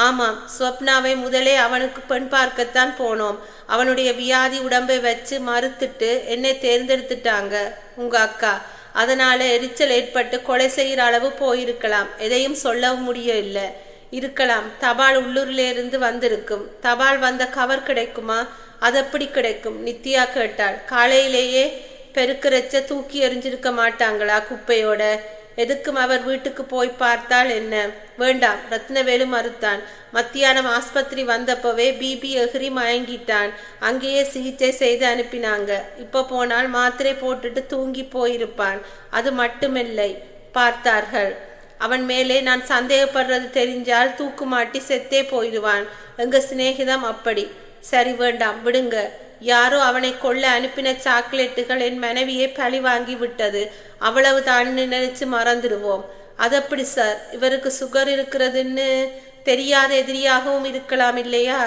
ஆமாம். ஸ்வப்னாவை முதலே அவனுக்கு பெண் பார்க்கத்தான் போனோம். அவனுடைய வியாதி உடம்பை வச்சு மறுத்துட்டு என்னை தேர்ந்தெடுத்துட்டாங்க உங்க அக்கா. அதனால எரிச்சல் ஏற்பட்டு கொலை செய்கிற அளவு போயிருக்கலாம். எதையும் சொல்ல முடியல. இருக்கலாம். தபால் உள்ளூரிலிருந்து வந்திருக்கும். தபால் வந்த கவர் கிடைக்குமா? அது எப்படி கிடைக்கும்? நித்யா கேட்டாள். காலையிலேயே பெருக்கிறச்ச தூக்கி எறிஞ்சிருக்க மாட்டாங்களா குப்பையோட? எதுக்கும் அவர் வீட்டுக்கு போய் பார்த்தால் என்ன? வேண்டாம், ரத்னவேலு மறுத்தான். மத்தியானம் ஆஸ்பத்திரி வந்தப்பவே பிபி எகிரி மயங்கிட்டான். அங்கேயே சிகிச்சை செய்து அனுப்பினாங்க. இப்போ போனால் மாத்திரை போட்டுட்டு தூங்கி போயிருப்பான். அது மட்டுமில்லை, பார்த்தார்கள். அவன் மேலே நான் சந்தேகப்படுறது தெரிஞ்சால் தூக்கு மாட்டி செத்தே போயிடுவான். எங்க சிநேகிதம் அப்படி. சரி, வேண்டாம், விடுங்க. யாரோ அவனை கொல்ல அனுப்பின சாக்லேட்டுகள் என் மனைவியை பழி வாங்கி விட்டது. அவ்வளவு தான் நினைச்சு மறந்துடுவோம். அதப்படி சார், இவருக்கு சுகர் இருக்கிறதுன்னு தெரியாத எதிரியாகவும் இருக்கலாம் இல்லையா?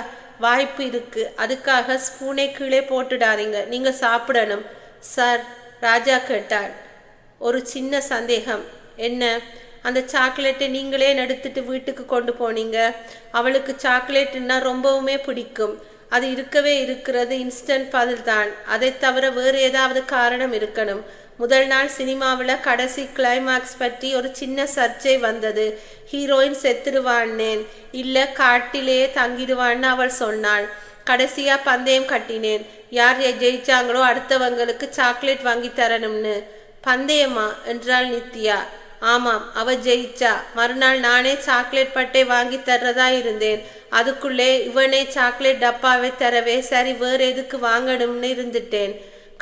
வாய்ப்பு இருக்கு. அதுக்காக ஸ்பூனை கீழே போட்டுடாதீங்க. நீங்க சாப்பிடணும். சார், ராஜா கேட்டான். ஒரு சின்ன சந்தேகம். என்ன? அந்த சாக்லேட்டை நீங்களே எடுத்துட்டு வீட்டுக்கு கொண்டு போனீங்க. அவளுக்கு சாக்லேட்டுன்னா ரொம்பவுமே பிடிக்கும். அது இருக்கவே இருக்கிறது இன்ஸ்டன்ட் பதில் தான். அதை தவிர வேறு ஏதாவது காரணம் இருக்கணும். முதல் நாள் சினிமாவில் கடைசி கிளைமாக்ஸ் பற்றி ஒரு சின்ன சர்ச்சை வந்தது. ஹீரோயின் செத்துடுவான்னேன், இல்லை காட்டிலே தங்கிடுவான்னு அவள் சொன்னாள். கடைசியா பந்தயம் கட்டினேன். யார் ஜெயிச்சாங்களோ அடுத்தவங்களுக்கு சாக்லேட் வாங்கி தரணும்னு. பந்தயமா என்றாள் நித்யா. ஆமாம், அவ ஜெயிச்சா. மறுநாள் நானே சாக்லேட் பட்டை வாங்கி தர்றதா இருந்தேன். அதுக்குள்ளே இவனே சாக்லேட் டப்பாவை தரவே சரி வேறு எதுக்கு வாங்கணும்னு இருந்துட்டேன்.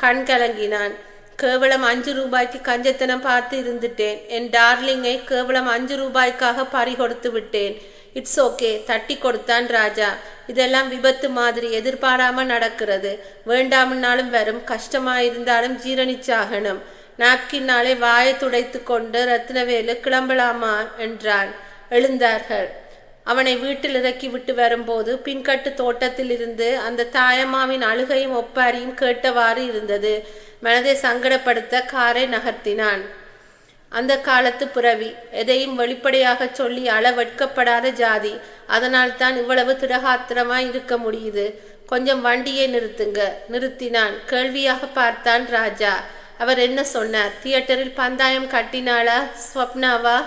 கண் கலங்கினான். கேவலம் 5 ரூபாய்க்கு கஞ்சத்தனம் பார்த்து இருந்துட்டேன். என் டார்லிங்கை கேவலம் 5 ரூபாய்க்காக பறி கொடுத்து விட்டேன். இட்ஸ் ஓகே, தட்டி கொடுத்தான் ராஜா. இதெல்லாம் விபத்து மாதிரி, எதிர்பாராம நடக்கிறது. வேண்டாம்னாலும் வரும். கஷ்டமாயிருந்தாலும் ஜீரணிச்சாகணும். நாப்கின்னாலே வாயை துடைத்து கொண்டு ரத்னவேலு கிளம்பலாமா என்றான். எழுந்தார்கள். அவனை வீட்டில் இறக்கி விட்டு வரும்போது பின்கட்டு தோட்டத்தில் இருந்து அந்த தாயம்மாவின் அழுகையும் ஒப்பாரியும் கேட்டவாறு இருந்தது. மனதை சங்கடப்படுத்த காரை நகர்த்தினான். அந்த காலத்து பிறவி, எதையும் வெளிப்படையாக சொல்லி அள வெட்கப்படாத ஜாதி. அதனால் தான் இவ்வளவு திடகாத்திரமாய் இருக்க முடியுது. கொஞ்சம் வண்டியை நிறுத்துங்க. நிறுத்தினான். கேள்வியாக பார்த்தான் ராஜா. அவர் என்ன சொன்னார்? தியேட்டரில் பந்தாயம் கட்டினாளா ஸ்வப்னாவா?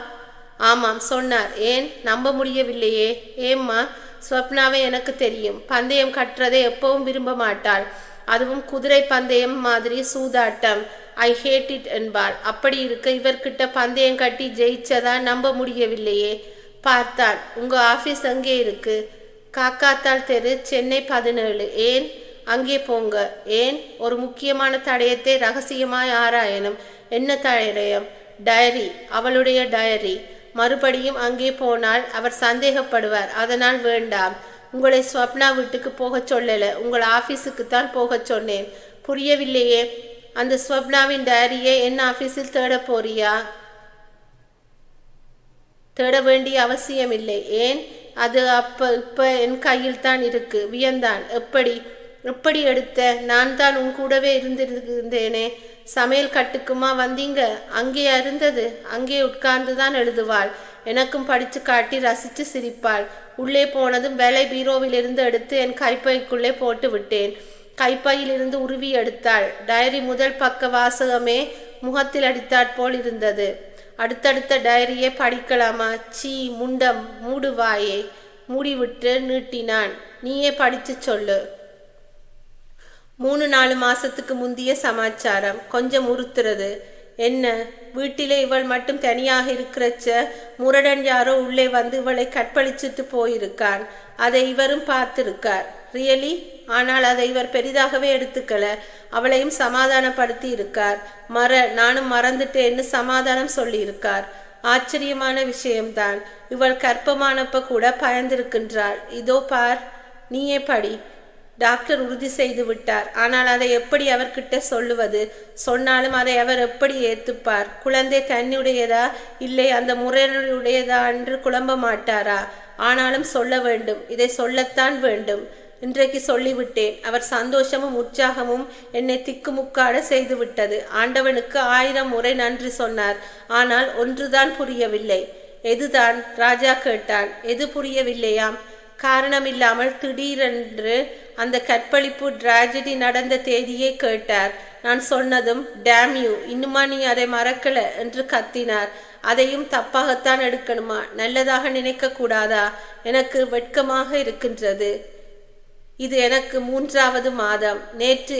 ஆமாம், சொன்னார். ஏன் நம்ப முடியவில்லையே? ஏம்மா? ஸ்வப்னாவை எனக்கு தெரியும். பந்தயம் கட்டுறதை எப்பவும் விரும்ப மாட்டாள். அதுவும் குதிரை பந்தயம் மாதிரி சூதாட்டம். ஐ ஹேட் இட் என்பாள். அப்படி இருக்க இவர்கிட்ட பந்தயம் கட்டி ஜெயிச்சதா நம்ப முடியவில்லையே. பார்த்தான். உங்க ஆஃபீஸ் எங்கே இருக்கு? காக்காத்தாள் தெரு, சென்னை 17. ஏன்? அங்கே போங்க. ஏன்? ஒரு முக்கியமான தடயத்தை ரகசியமாய் ஆராயணும். என்ன தடயம்? டயரி. அவளுடைய டயரி. மறுபடியும் அங்கே போனால் அவர் சந்தேகப்படுவார். அதனால் வேண்டாம். உங்களை ஸ்வப்னா வீட்டுக்கு போக சொல்லல, உங்கள் ஆஃபீஸுக்கு தான் போக சொன்னேன். புரியவில்லையே. அந்த ஸ்வப்னாவின் டயரியை என் ஆஃபீஸில் தேட போறியா? தேட வேண்டிய அவசியம் இல்லை. ஏன்? அது இப்ப என் கையில் தான் இருக்கு. வியந்தான். எப்படி எடுத்த? நான் தான் உன் கூடவே இருந்திருந்தேனே. சமையல் கட்டுக்குமா வந்தீங்க? அங்கே இருந்தது. அங்கே உட்கார்ந்து தான் எழுதுவாள். எனக்கும் படித்து காட்டி ரசித்து சிரிப்பாள். உள்ளே போனதும் வேலை பீரோவிலிருந்து எடுத்து என் கைப்பைக்குள்ளே போட்டு விட்டேன். கைப்பையிலிருந்து உருவி எடுத்தாள். டயரி முதல் பக்க வாசகமே முகத்தில் அடித்தாற்போல் இருந்தது. அடுத்தடுத்த டயரியை படிக்கலாமா? சீ, முண்டம், மூடுவாயே. மூடிவிட்டு நீட்டினான். நீயே படித்து சொல்லு. 3-4 மாசத்துக்கு முந்திய சமாச்சாரம். கொஞ்சம் உறுத்துறது. என்ன? வீட்டிலே இவள் மட்டும் தனியாக இருக்கிறச்ச முரடன் யாரோ உள்ளே வந்து இவளை கற்பழிச்சிட்டு போயிருக்கான். அதை இவரும் பார்த்திருக்கார். ரியலி? ஆனால் அதை இவர் பெரிதாகவே எடுத்துக்கல. அவளையும் சமாதானப்படுத்தி இருக்கார். நானும் மறந்துட்டேன்னு சமாதானம் சொல்லியிருக்கார். ஆச்சரியமான விஷயம்தான். இவள் கற்பமானப்ப கூட பயந்திருக்கின்றாள். இதோ பார், நீயே படி. டாக்டர் உறுதி செய்து விட்டார். ஆனால் அதை எப்படி அவர்கிட்ட சொல்லுவது? சொன்னாலும் அதை அவர் எப்படி ஏத்துப்பார்? குழந்தை தன்னுடையதா இல்லை அந்த முறையுடையதா என்று குழம்ப மாட்டாரா? ஆனாலும் சொல்ல வேண்டும். இதை சொல்லத்தான் வேண்டும். இன்றைக்கு சொல்லிவிட்டேன். அவர் சந்தோஷமும் உற்சாகமும் என்னை திக்குமுக்காட செய்து விட்டது. ஆண்டவனுக்கு 1000 முறை நன்றி சொன்னார். ஆனால் ஒன்றுதான் புரியவில்லை. எதுதான்? ராஜா கேட்டான். எது புரியவில்லையாம்? காரணமில்லாமல் திடீரென்று அந்த கற்பழிப்பு டிராஜடி நடந்த தேதியை கேட்டார். நான் சொன்னதும் டேம் யூ, இன்னுமா நீ அதை மறக்கல என்று கத்தினார். அதையும் தப்பாகத்தான் எடுக்கணுமா? நல்லதாக நினைக்க கூடாதா? எனக்கு வெட்கமாக இருக்கின்றது. இது எனக்கு 3வது மாதம். நேற்று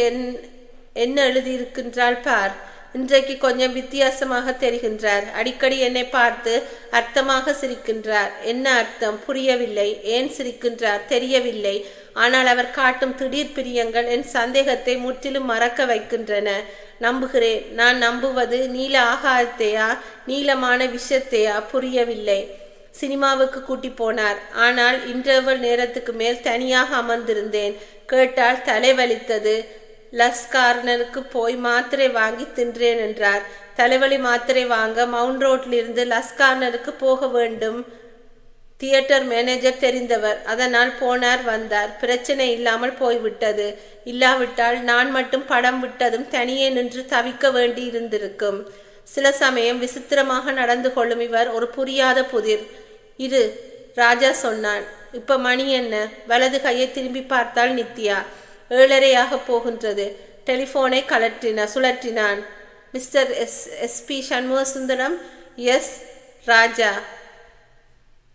என்ன எழுதியிருக்கின்றாள் பார். இன்றைக்கு கொஞ்சம் வித்தியாசமாக தெரிகின்றார். அடிக்கடி என்னை பார்த்து அர்த்தமாக சிரிக்கின்றார். என்ன அர்த்தம்? புரியவில்லை. ஏன் சிரிக்கின்றார் தெரியவில்லை. ஆனால் அவர் காட்டும் திடீர் பிரியங்கள் என் சந்தேகத்தை முற்றிலும் மறக்க வைக்கின்றன. நம்புகிறேன். நான் நம்புவது நீல ஆகாயத்தையா நீளமான விஷயத்தையா? புரியவில்லை. சினிமாவுக்கு கூட்டி போனார். ஆனால் இன்டர்வல் நேரத்துக்கு மேல் தனியாக அமர்ந்திருந்தேன். கேட்டால் தலைவலித்தது. லஸ் கார்னருக்கு போய் மாத்திரை வாங்கி தின்றேன் என்றார். தலைவலி மாத்திரை வாங்க மவுண்ட் ரோட்லிருந்து லஸ் கார்னருக்கு போக வேண்டும். தியேட்டர் மேனேஜர் தெரிந்தவர். அதனால் போனார் வந்தார். பிரச்சனை இல்லாமல் போய்விட்டது. இல்லாவிட்டால் நான் மட்டும் படம் விட்டதும் தனியே நின்று தவிக்க வேண்டி இருந்திருக்கும். சில சமயம் விசித்திரமாக நடந்து கொள்ளும் இவர் ஒரு புரியாத புதிர். இரு, ராஜா சொன்னான். இப்ப மணி என்ன? வலது கையை திரும்பி பார்த்தால் நித்யா. 7:30 போகின்றது. டெலிஃபோனை சுழற்றினான். Mister SP Shanmugasundaram? Yes. Raja.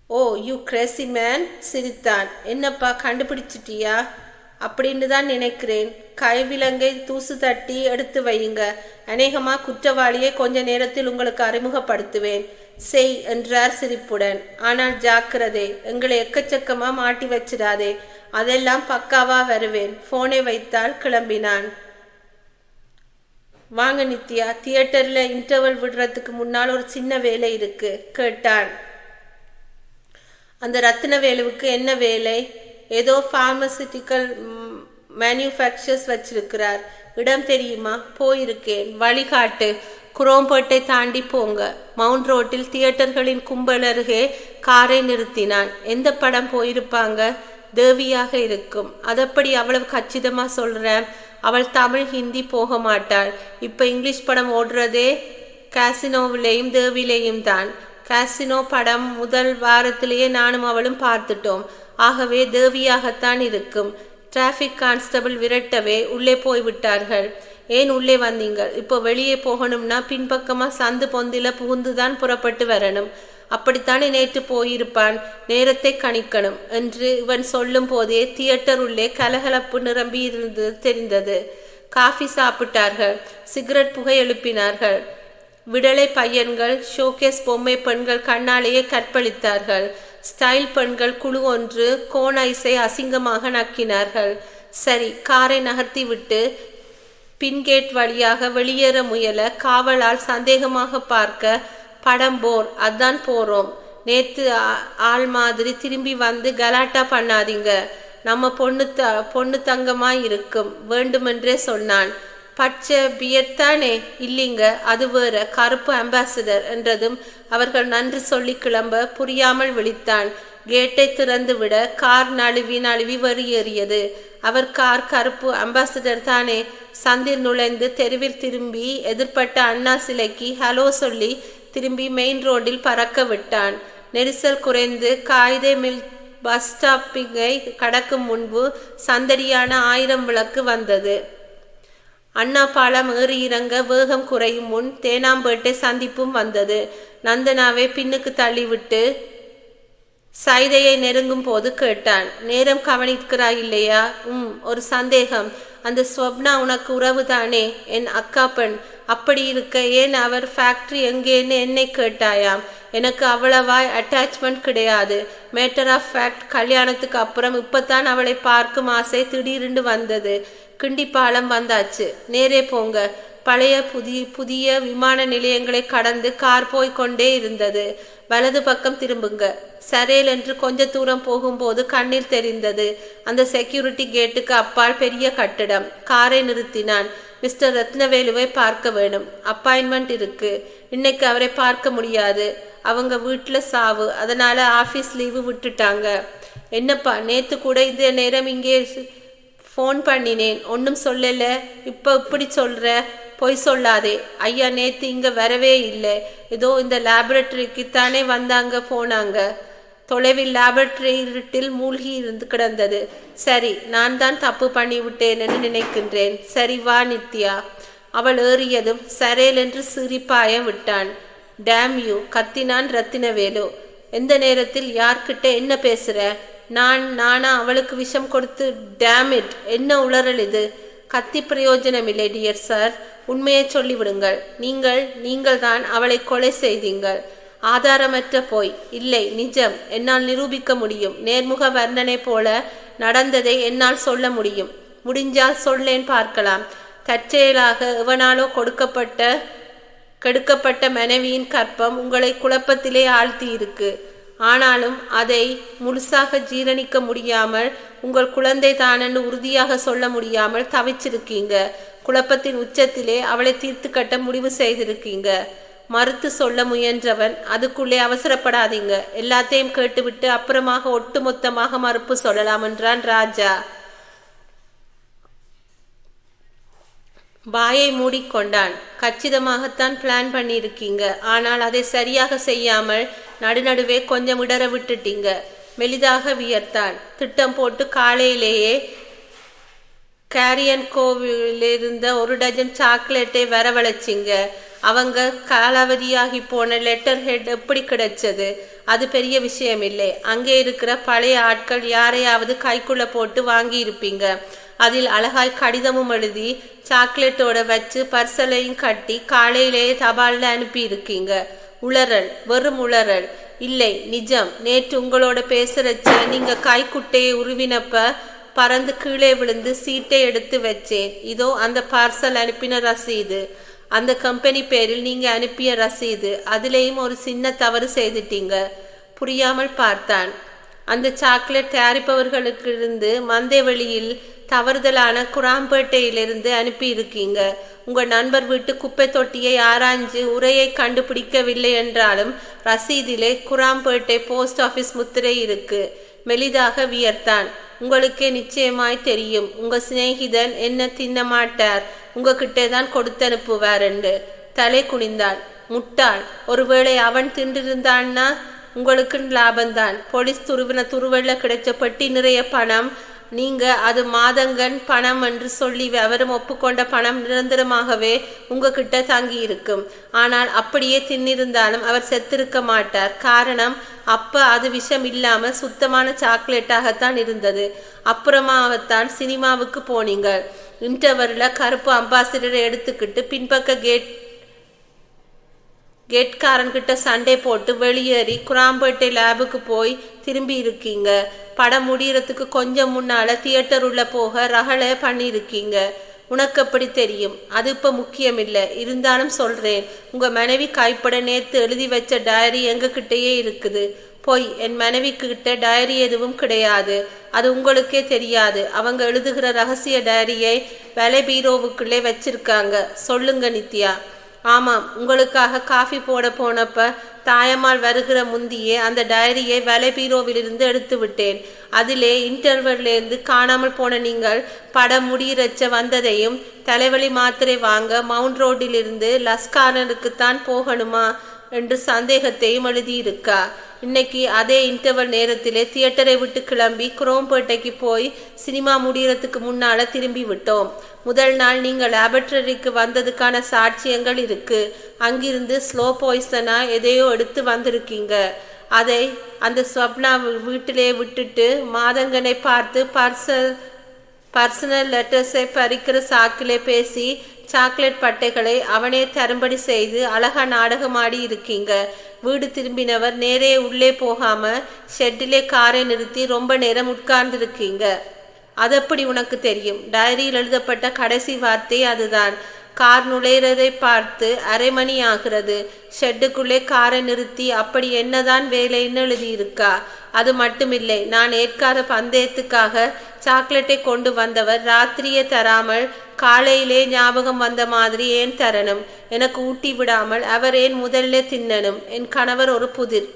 Oh, you crazy man. சிரித்தான். என்னப்பா கண்டுபிடிச்சிட்டியா? அப்படின்னு தான் நினைக்கிறேன். கைவிலங்கை தூசு தட்டி எடுத்து வையுங்க. அநேகமா குற்றவாளியை கொஞ்ச நேரத்தில் உங்களுக்கு அறிமுகப்படுத்துவேன். செய் என்றார் சிரிப்புடன். ஆனால் ஜாக்கிரதை, எங்களை எக்கச்சக்கமா மாட்டி வச்சிடாதே. அதெல்லாம் பக்காவா வருவேன். போனை வைத்தால் கிளம்பினான். வாங்க நித்யா, தியேட்டர்ல இன்டர்வல் விடுறதுக்கு முன்னால் ஒரு சின்ன வேலை இருக்கு கேட்டான். அந்த ரத்தினவேலுவுக்கு என்ன வேலை? ஏதோ பார்மசிட்டிக்கல் மேனுஃபேக்சர்ஸ் வச்சிருக்கிறார். இடம் தெரியுமா? போயிருக்கேன். வழிகாட்டு. குரோம்பேட்டை தாண்டி போங்க. மவுண்ட் ரோட்டில் தியேட்டர்களின் கும்பல் அருகே காரை நிறுத்தினான். எந்த படம் போயிருப்பாங்க? தேவியாக இருக்கும். அதப்படி அவ்வளவு கச்சிதமா சொல்றேன். அவள் தமிழ் ஹிந்தி போக மாட்டாள். இப்ப இங்கிலீஷ் படம் ஓடுறதே காசினோவிலேயும் தேவிலேயும் தான். காசினோ படம் முதல் வாரத்திலேயே நானும் அவளும் பார்த்துட்டோம். ஆகவே தேவியாகத்தான் இருக்கும். டிராஃபிக் கான்ஸ்டபிள் விரட்டவே உள்ளே போய்விட்டார்கள். ஏன் உள்ளே வந்தீங்கள்? இப்போ வெளியே போகணும்னா பின்பக்கமா சந்து பொந்தில புகுந்துதான் புறப்பட்டு வரணும். அப்படித்தானே நேற்று போயிருப்பான். நேரத்தை கணிக்கணும் என்று இவன் சொல்லும் போதே தியேட்டர் உள்ளே கலகலப்பு நிரம்பி இருந்தது தெரிந்தது. காஃபி சாப்பிட்டார்கள். சிகரெட் புகை எழுப்பினார்கள். விடலை பையன்கள், ஷோகேஸ் பொம்மை பெண்கள் கண்ணாலேயே கற்பழித்தார்கள். ஸ்டைல் பெண்கள் குழு ஒன்று கோன் ஐஸை அசிங்கமாக நக்கினார்கள். சரி, காரை நகர்த்தி விட்டு பின்கேட் வழியாக வெளியேற முயல காவலால் சந்தேகமாக பார்க்க படம் போர், அதான் போறோம். நேத்து ஆள் மாதிரி திரும்பி வந்து கலாட்டா பண்ணாதீங்க. நம்ம பொண்ணு தங்கமா இருக்கும். வேண்டுமென்றே சொன்னான். பச்சை பியர் தானே? இல்லைங்க, அது வேற, கருப்பு அம்பாசிடர் என்றதும் அவர்கள் நன்றி சொல்லி கிளம்ப புரியாமல் விழித்தான். கேட்டை திறந்து விட கார் நழுவி வெளியேறியது. அவர் கார் கருப்பு அம்பாசிடர் தானே? சந்தில் நுழைந்து தெருவில் திரும்பி எதிர்பட்ட அண்ணா சிலைக்கு ஹலோ சொல்லி திரும்பி மெயின் ரோடில் பறக்க விட்டான். நெரிசல் குறைந்து காயிதே மில் பஸ் ஸ்டாப்பிங்கை கடக்கும் முன்பு சந்தடியான 1000 விளக்கு வந்தது. அண்ணா பாலம் ஏறி இறங்க வேகம் குறையும் முன் தேனாம்பேட்டை சந்திப்பும் வந்தது. நந்தனாவை பின்னுக்கு தள்ளிவிட்டு சைதையை நெருங்கும் போது கேட்டான். நேரம் கவனிக்கிறாய் இல்லையா? ஒரு சந்தேகம். அந்த ஸ்வப்னா உனக்கு உறவு தானே? என் அக்கா பெண். அப்படி இருக்க ஏன் அவர் ஃபேக்டரி எங்கேன்னு என்னை கேட்டாயாம். எனக்கு அவ்வளவாய் அட்டாச்மெண்ட் கிடையாது. மேட்டர் ஆஃப் ஃபேக்ட், கல்யாணத்துக்கு அப்புறம் இப்பத்தான் அவளை பார்க்கும் ஆசை திடீர்னு வந்தது. கிண்டி பாலம் வந்தாச்சு. நேரே போங்க. பழைய புதிய விமான நிலையங்களை கடந்து கார் போய்கொண்டே இருந்தது. வலது பக்கம் திரும்புங்க. சரேல் என்று கொஞ்ச தூரம் போகும்போது கண்ணில் தெரிந்தது. அந்த செக்யூரிட்டி கேட்டுக்கு அப்பால் பெரிய கட்டிடம். காரை நிறுத்தினான். மிஸ்டர் ரத்னவேலுவை பார்க்க வேணும். அப்பாயின்மெண்ட் இருக்கு. இன்னைக்கு அவரை பார்க்க முடியாது. அவங்க வீட்டில் சாவு. அதனால ஆஃபீஸ் லீவு விட்டுட்டாங்க. என்னப்பா, நேற்று கூட இந்த நேரம் இங்கே ஃபோன் பண்ணினேன். ஒன்றும் சொல்லல. இப்போ இப்படி சொல்கிற? பொய் சொல்லாதே. ஐயா நேற்று இங்கே வரவே இல்லை. ஏதோ இந்த லேபரட்டரிக்குத்தானே வந்தாங்க போனாங்க. தொலைவில் லேபரட்டரி இருட்டில் மூழ்கி கிடந்தது. சரி, நான் தான் தப்பு பண்ணி விட்டேன்னு நினைக்கின்றேன். சரி வா நித்யா. அவள் ஏறியதும் சரேல் என்று சிரிப்பாய விட்டான். டேம் யூ, கத்தினான் ரத்தினவேலு. எந்த நேரத்தில் யார்கிட்ட என்ன பேசுற? நானா அவளுக்கு விஷம் கொடுத்து? டேம் இட், என்ன உளறல் இது? கத்தி பிரயோஜனமில்லை டியர் சார், உண்மையை சொல்லிவிடுங்கள். நீங்கள் தான் அவளை கொலை செய்தீங்கள். ஆதாரமற்ற போய் இல்லை, நிஜம். என்னால் நிரூபிக்க முடியும். நேர்முக வர்ணனை போல நடந்ததை என்னால் சொல்ல முடியும். முடிஞ்சால் சொல்லேன், பார்க்கலாம். தற்செயலாக எவனாலோ கெடுக்கப்பட்ட மனைவியின் கற்பம் உங்களை குழப்பத்திலே ஆழ்த்தி இருக்கு. ஆனாலும் அதை முழுசாக ஜீரணிக்க முடியாமல், உங்கள் குழந்தை தானன்னு உறுதியாக சொல்ல முடியாமல் தவிச்சிருக்கீங்க. குழப்பத்தின் உச்சத்திலே அவளை தீர்த்து கட்ட முடிவு செய்திருக்கீங்க. மறுத்து சொல்ல முயன்றவன், அதுக்குள்ளே அவசரப்படாதீங்க, எல்லாத்தையும் கேட்டுவிட்டு அப்புறமாக ஒட்டுமொத்தமாக மறுப்பு சொல்லலாம் என்றான் ராஜா. வாயை மூடிக்கொண்டான். கச்சிதமாகத்தான் பிளான் பண்ணியிருக்கீங்க. ஆனால் அதை சரியாக செய்யாமல் நடுநடுவே கொஞ்சம் இடற விட்டுட்டீங்க. மெலிதாக வியர்த்தான். திட்டம் போட்டு காலையிலேயே கேரியன் கோவிலிருந்த 1 டஜன் சாக்லேட்டை வரவழைச்சிங்க. அவங்க காலாவதியாகி போன லெட்டர் ஹெட் எப்படி கிடைச்சது? அது பெரிய விஷயம் இல்லை. அங்கே இருக்கிற பழைய ஆட்கள் யாரையாவது கைக்குள்ள போட்டு வாங்கி இருப்பீங்க. அதில் அழகாய் கடிதமும் எழுதி சாக்லேட்டோட வச்சு பர்சலையும் கட்டி காலையிலேயே தபாலில் அனுப்பி இருக்கீங்க. உளறல், வெறும் உளறல். இல்லை, நிஜம். நேற்று உங்களோட பேசுறச்ச நீங்க கைக்குட்டையை உருவினப்ப பறந்து கீழே விழுந்து சீட்டை எடுத்து வச்சேன். இதோ அந்த பார்சல் அனுப்பின ரசீது. அந்த கம்பெனி பேரில் நீங்க அனுப்பிய ரசீது. அதுலேயும் ஒரு சின்ன தவறு செய்துட்டீங்க. புரியாமல் பார்த்தான். அந்த சாக்லேட் தயாரிப்பவர்களுக்கு இருந்து மந்தைவெளியில் தவறுதலான குராம்பேட்டையிலிருந்து அனுப்பி இருக்கீங்க. உங்க நண்பர் வீட்டு குப்பை தொட்டியை ஆராய்ஞ்சு உரையை கண்டுபிடிக்கவில்லை என்றாலும் ரசீதிலே குராம்பேட்டை போஸ்ட் ஆஃபீஸ் முத்திரை இருக்கு. மெலிதாக வியர்த்தான். உங்களுக்கே நிச்சயமாய் தெரியும். உங்க சிநேகிதன் என்ன தின்ன மாட்டார், உங்ககிட்டே தான் கொடுத்து அனுப்புவார் என்று. தலை குனிந்தான். முட்டாள். ஒருவேளை அவன் தின்றிருந்தான்னா உங்களுக்கு லாபம்தான். போலீஸ் துருவெல்ல கிடைச்ச பெட்டி நிறைய பணம். நீங்க அது மாதங்கன் பணம் என்று சொல்லி அவரும் ஒப்புக்கொண்ட பணம் நிரந்தரமாகவே உங்ககிட்ட தங்கி இருக்கும். ஆனால் அப்படியே தின்னிருந்தாலும் அவர் செத்திருக்க மாட்டார். காரணம், அப்ப அது விஷம் இல்லாம சுத்தமான சாக்லேட்டாகத்தான் இருந்தது. அப்புறமாவத்தான் சினிமாவுக்கு போனீங்க. இன்டர்வல்ல கருப்பு அம்பாசிடரை எடுத்துக்கிட்டு பின்பக்க கேட்காரன்கிட்ட சண்டை போட்டு வெளியேறி குராம்பேட்டை லேபுக்கு போய் திரும்பி இருக்கீங்க. படம் முடியறதுக்கு கொஞ்சம் முன்னால தியேட்டர் உள்ள போக ரகளை பண்ணியிருக்கீங்க. உனக்கு எப்படி தெரியும்? அது இப்போ முக்கியமில்லை. இருந்தாலும் சொல்றேன், உங்க மனைவி கைப்பட நேத்து எழுதி வச்ச டைரி எங்ககிட்டயே இருக்குது. போய், என் மனைவி கிட்ட டைரி எதுவும் கிடையாது. அது உங்களுக்கே தெரியாது. அவங்க எழுதுகிற ரகசிய டைரியை வலை பீரோவுக்குள்ளே வச்சிருக்காங்க. சொல்லுங்க நித்யா. ஆமாம், உங்களுக்காக காஃபி போட போனப்ப தாயம்மாள் வருகிற முந்தியே அந்த டைரியை வலை பீரோவிலிருந்து எடுத்து விட்டேன். அதிலே இன்டர்வல்லேருந்து காணாமல் போன நீங்கள் படம் முடியிறச்ச வந்ததையும் தலைவலி மாத்திரை வாங்க மவுண்ட் ரோட்டிலிருந்து லஸ்காரனுக்குத்தான் போகணுமா என்று சந்தேகத்தையும் எழுதியிருக்கா. இன்னைக்கு அதே இன்டர்வல் நேரத்திலே தியேட்டரை விட்டு கிளம்பி குரோம்பேட்டைக்கு போய் சினிமா முடியறதுக்கு முன்னால திரும்பி விட்டோம். முதல் நாள் நீங்கள் லேபரட்டரிக்கு வந்ததுக்கான சாட்சியங்கள் இருக்கு. அங்கிருந்து ஸ்லோ பாய்சனா எதையோ எடுத்து வந்திருக்கீங்க. அதை அந்த ஸ்வப்னா வீட்டிலே விட்டுட்டு மாதங்கனை பார்த்து பர்சனல் லெட்டர்ஸை பறிக்கிற சாக்கிலே பேசி சாக்லேட் பட்டைகளை அவனே தரும்படி செய்து அழகா நாடகமாடி இருக்கீங்க. வீடு திரும்பினவர் நேரே உள்ளே போகாம ஷெட்டிலே காரை நிறுத்தி ரொம்ப நேரம் உட்கார்ந்துருக்கீங்க. அது எப்படி உனக்கு தெரியும்? டைரியில் எழுதப்பட்ட கடைசி வார்த்தை அதுதான். கார் நுழைறதை பார்த்து 1/2 மணி ஆகிறது. ஷெட்டுக்குள்ளே காரை நிறுத்தி அப்படி என்னதான் வேலைன்னு எழுதியிருக்கா. அது மட்டுமில்லை, நான் ஏற்காத பந்தயத்துக்காக சாக்லேட்டை கொண்டு வந்தவர் ராத்திரியே தராமல் காலையிலே ஞாபகம் வந்த மாதிரி ஏன் தரணும்? எனக்கு ஊட்டி விடாமல் அவர் ஏன் முதல்ல தின்னணும்? என் கணவர் ஒரு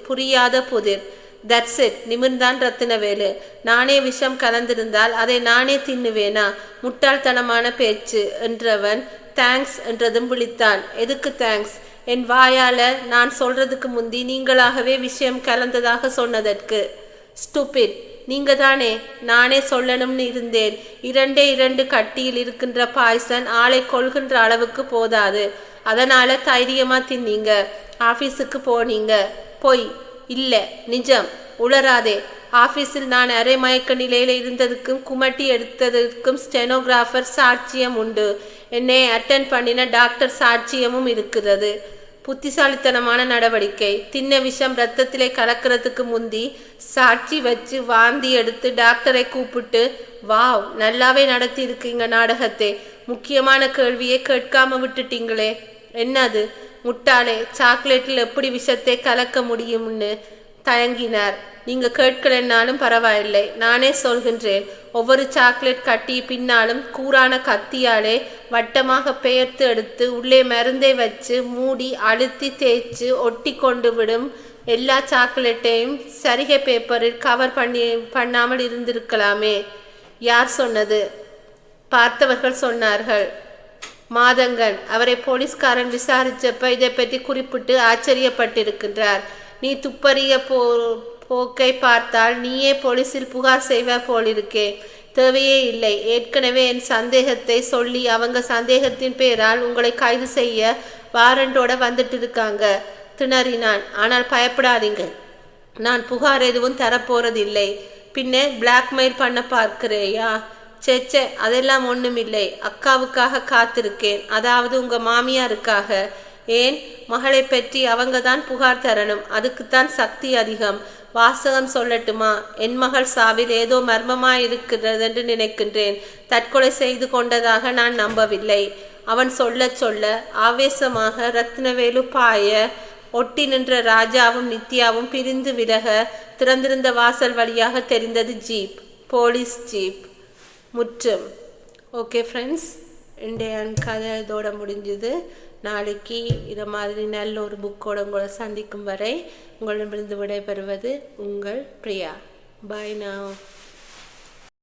புரியாத புதிர். That's it. நிமிர்ந்தான் ரத்தினவேலு. நானே விஷம் கலந்திருந்தால் அதை நானே தின்னுவேனா? முட்டாள்தனமான பேச்சு என்றவன் தேங்க்ஸ் என்றதும் விழித்தான். எதுக்கு தேங்க்ஸ்? என் வாயால நான் சொல்றதுக்கு முந்தி நீங்களாகவே விஷயம் கலந்ததாக சொன்னதற்கு. ஸ்டூபிட். நீங்க தானே? நானே சொல்லணும்னு இருந்தேன். 2 கட்டியில் இருக்கின்ற பாய்சன் ஆளை கொள்கின்ற அளவுக்கு போதாது. அதனால தைரியமா தின்னீங்க. ஆபீஸுக்கு போனீங்க. பொய் இல்ல, நிஜம். உளராதே. ஆபீஸில் நான் அரை மயக்க நிலையில இருந்ததுக்கும் குமட்டி எடுத்ததுக்கும் ஸ்டெனோகிராஃபர் சாட்சியம் உண்டு. என்னை அட்டென்ட் பண்ணின டாக்டர் சாட்சியமும் இருக்கிறது. புத்திசாலித்தனமான நடவடிக்கை. தின்ன விஷம் ரத்தத்திலே கலக்கிறதுக்கு முந்தி சாட்சி வச்சு வாந்தி எடுத்து டாக்டரை கூப்பிட்டு, வாவ், நல்லாவே நடத்தி இருக்கீங்க நாடகத்தை. முக்கியமான கேள்வியை கேட்காம விட்டுட்டீங்களே. என்னது? முட்டாளே, சாக்லேட்டில் எப்படி விஷத்தை கலக்க முடியும்னு தயங்கினார். நீங்க கேட்கலன்னாலும் பரவாயில்லை, நானே சொல்கின்றேன். ஒவ்வொரு சாக்லேட் கட்டி பின்னாலும் கூரான கத்தியாலே வட்டமாக பெயர்த்து எடுத்து உள்ளே மருந்தை வச்சு மூடி அழுத்தி தேய்ச்சி ஒட்டி கொண்டு விடும். எல்லா சாக்லேட்டையும் சரிகை பேப்பரில் கவர் பண்ணாமல் இருந்திருக்கலாமே. யார் சொன்னது? பார்த்தவர்கள் சொன்னார்கள். மாதங்கன் அவரை போலீஸ்காரன் விசாரிச்சப்ப இதை பற்றி குறிப்பிட்டு ஆச்சரியப்பட்டிருக்கின்றார். நீ துப்பறிய போக்கை பார்த்தால் நீயே போலீஸில் புகார் செய்வ போலிருக்கே. தேவையே இல்லை. ஏற்கனவே என் சந்தேகத்தை சொல்லி அவங்க சந்தேகத்தின் பேரால் உங்களை கைது செய்ய வாரண்டோட வந்துட்டு இருக்காங்க. திணறினான். ஆனால் பயப்படாதீங்க, நான் புகார் எதுவும் தரப்போறதில்லை. பின்ன பிளாக்மெயில் பண்ண பார்க்கிறேயா? சேச்சே, அதெல்லாம் ஒண்ணுமில்லை. அக்காவுக்காக காத்திருக்கேன். அதாவது உங்க மாமியாருக்காக. ஏன்? மகளை பற்றி அவங்க தான் புகார் தரணும். அதுக்குத்தான் சக்தி அதிகம். வாசகம் சொல்லட்டுமா? என் மகள் சாவில் ஏதோ மர்மமாயிருக்கிறது என்று நினைக்கின்றேன். தற்கொலை செய்து கொண்டதாக நான் நம்பவில்லை. அவன் சொல்ல சொல்ல ஆவேசமாக ரத்னவேலு பாய ஒட்டி நின்ற ராஜாவும் நித்யாவும் பிரிந்து விலக திறந்திருந்த வாசல் வழியாக தெரிந்தது ஜீப். Police jeep. முற்றும். ஓகே ஃப்ரெண்ட்ஸ், இன்றைய கதை இதோட முடிஞ்சுது. நாளைக்கு இதை மாதிரி நல்ல ஒரு புக்கோட உங்களை சந்திக்கும் வரை உங்களிடமிருந்து விடைபெறுவது உங்கள் பிரியா. பாய் now.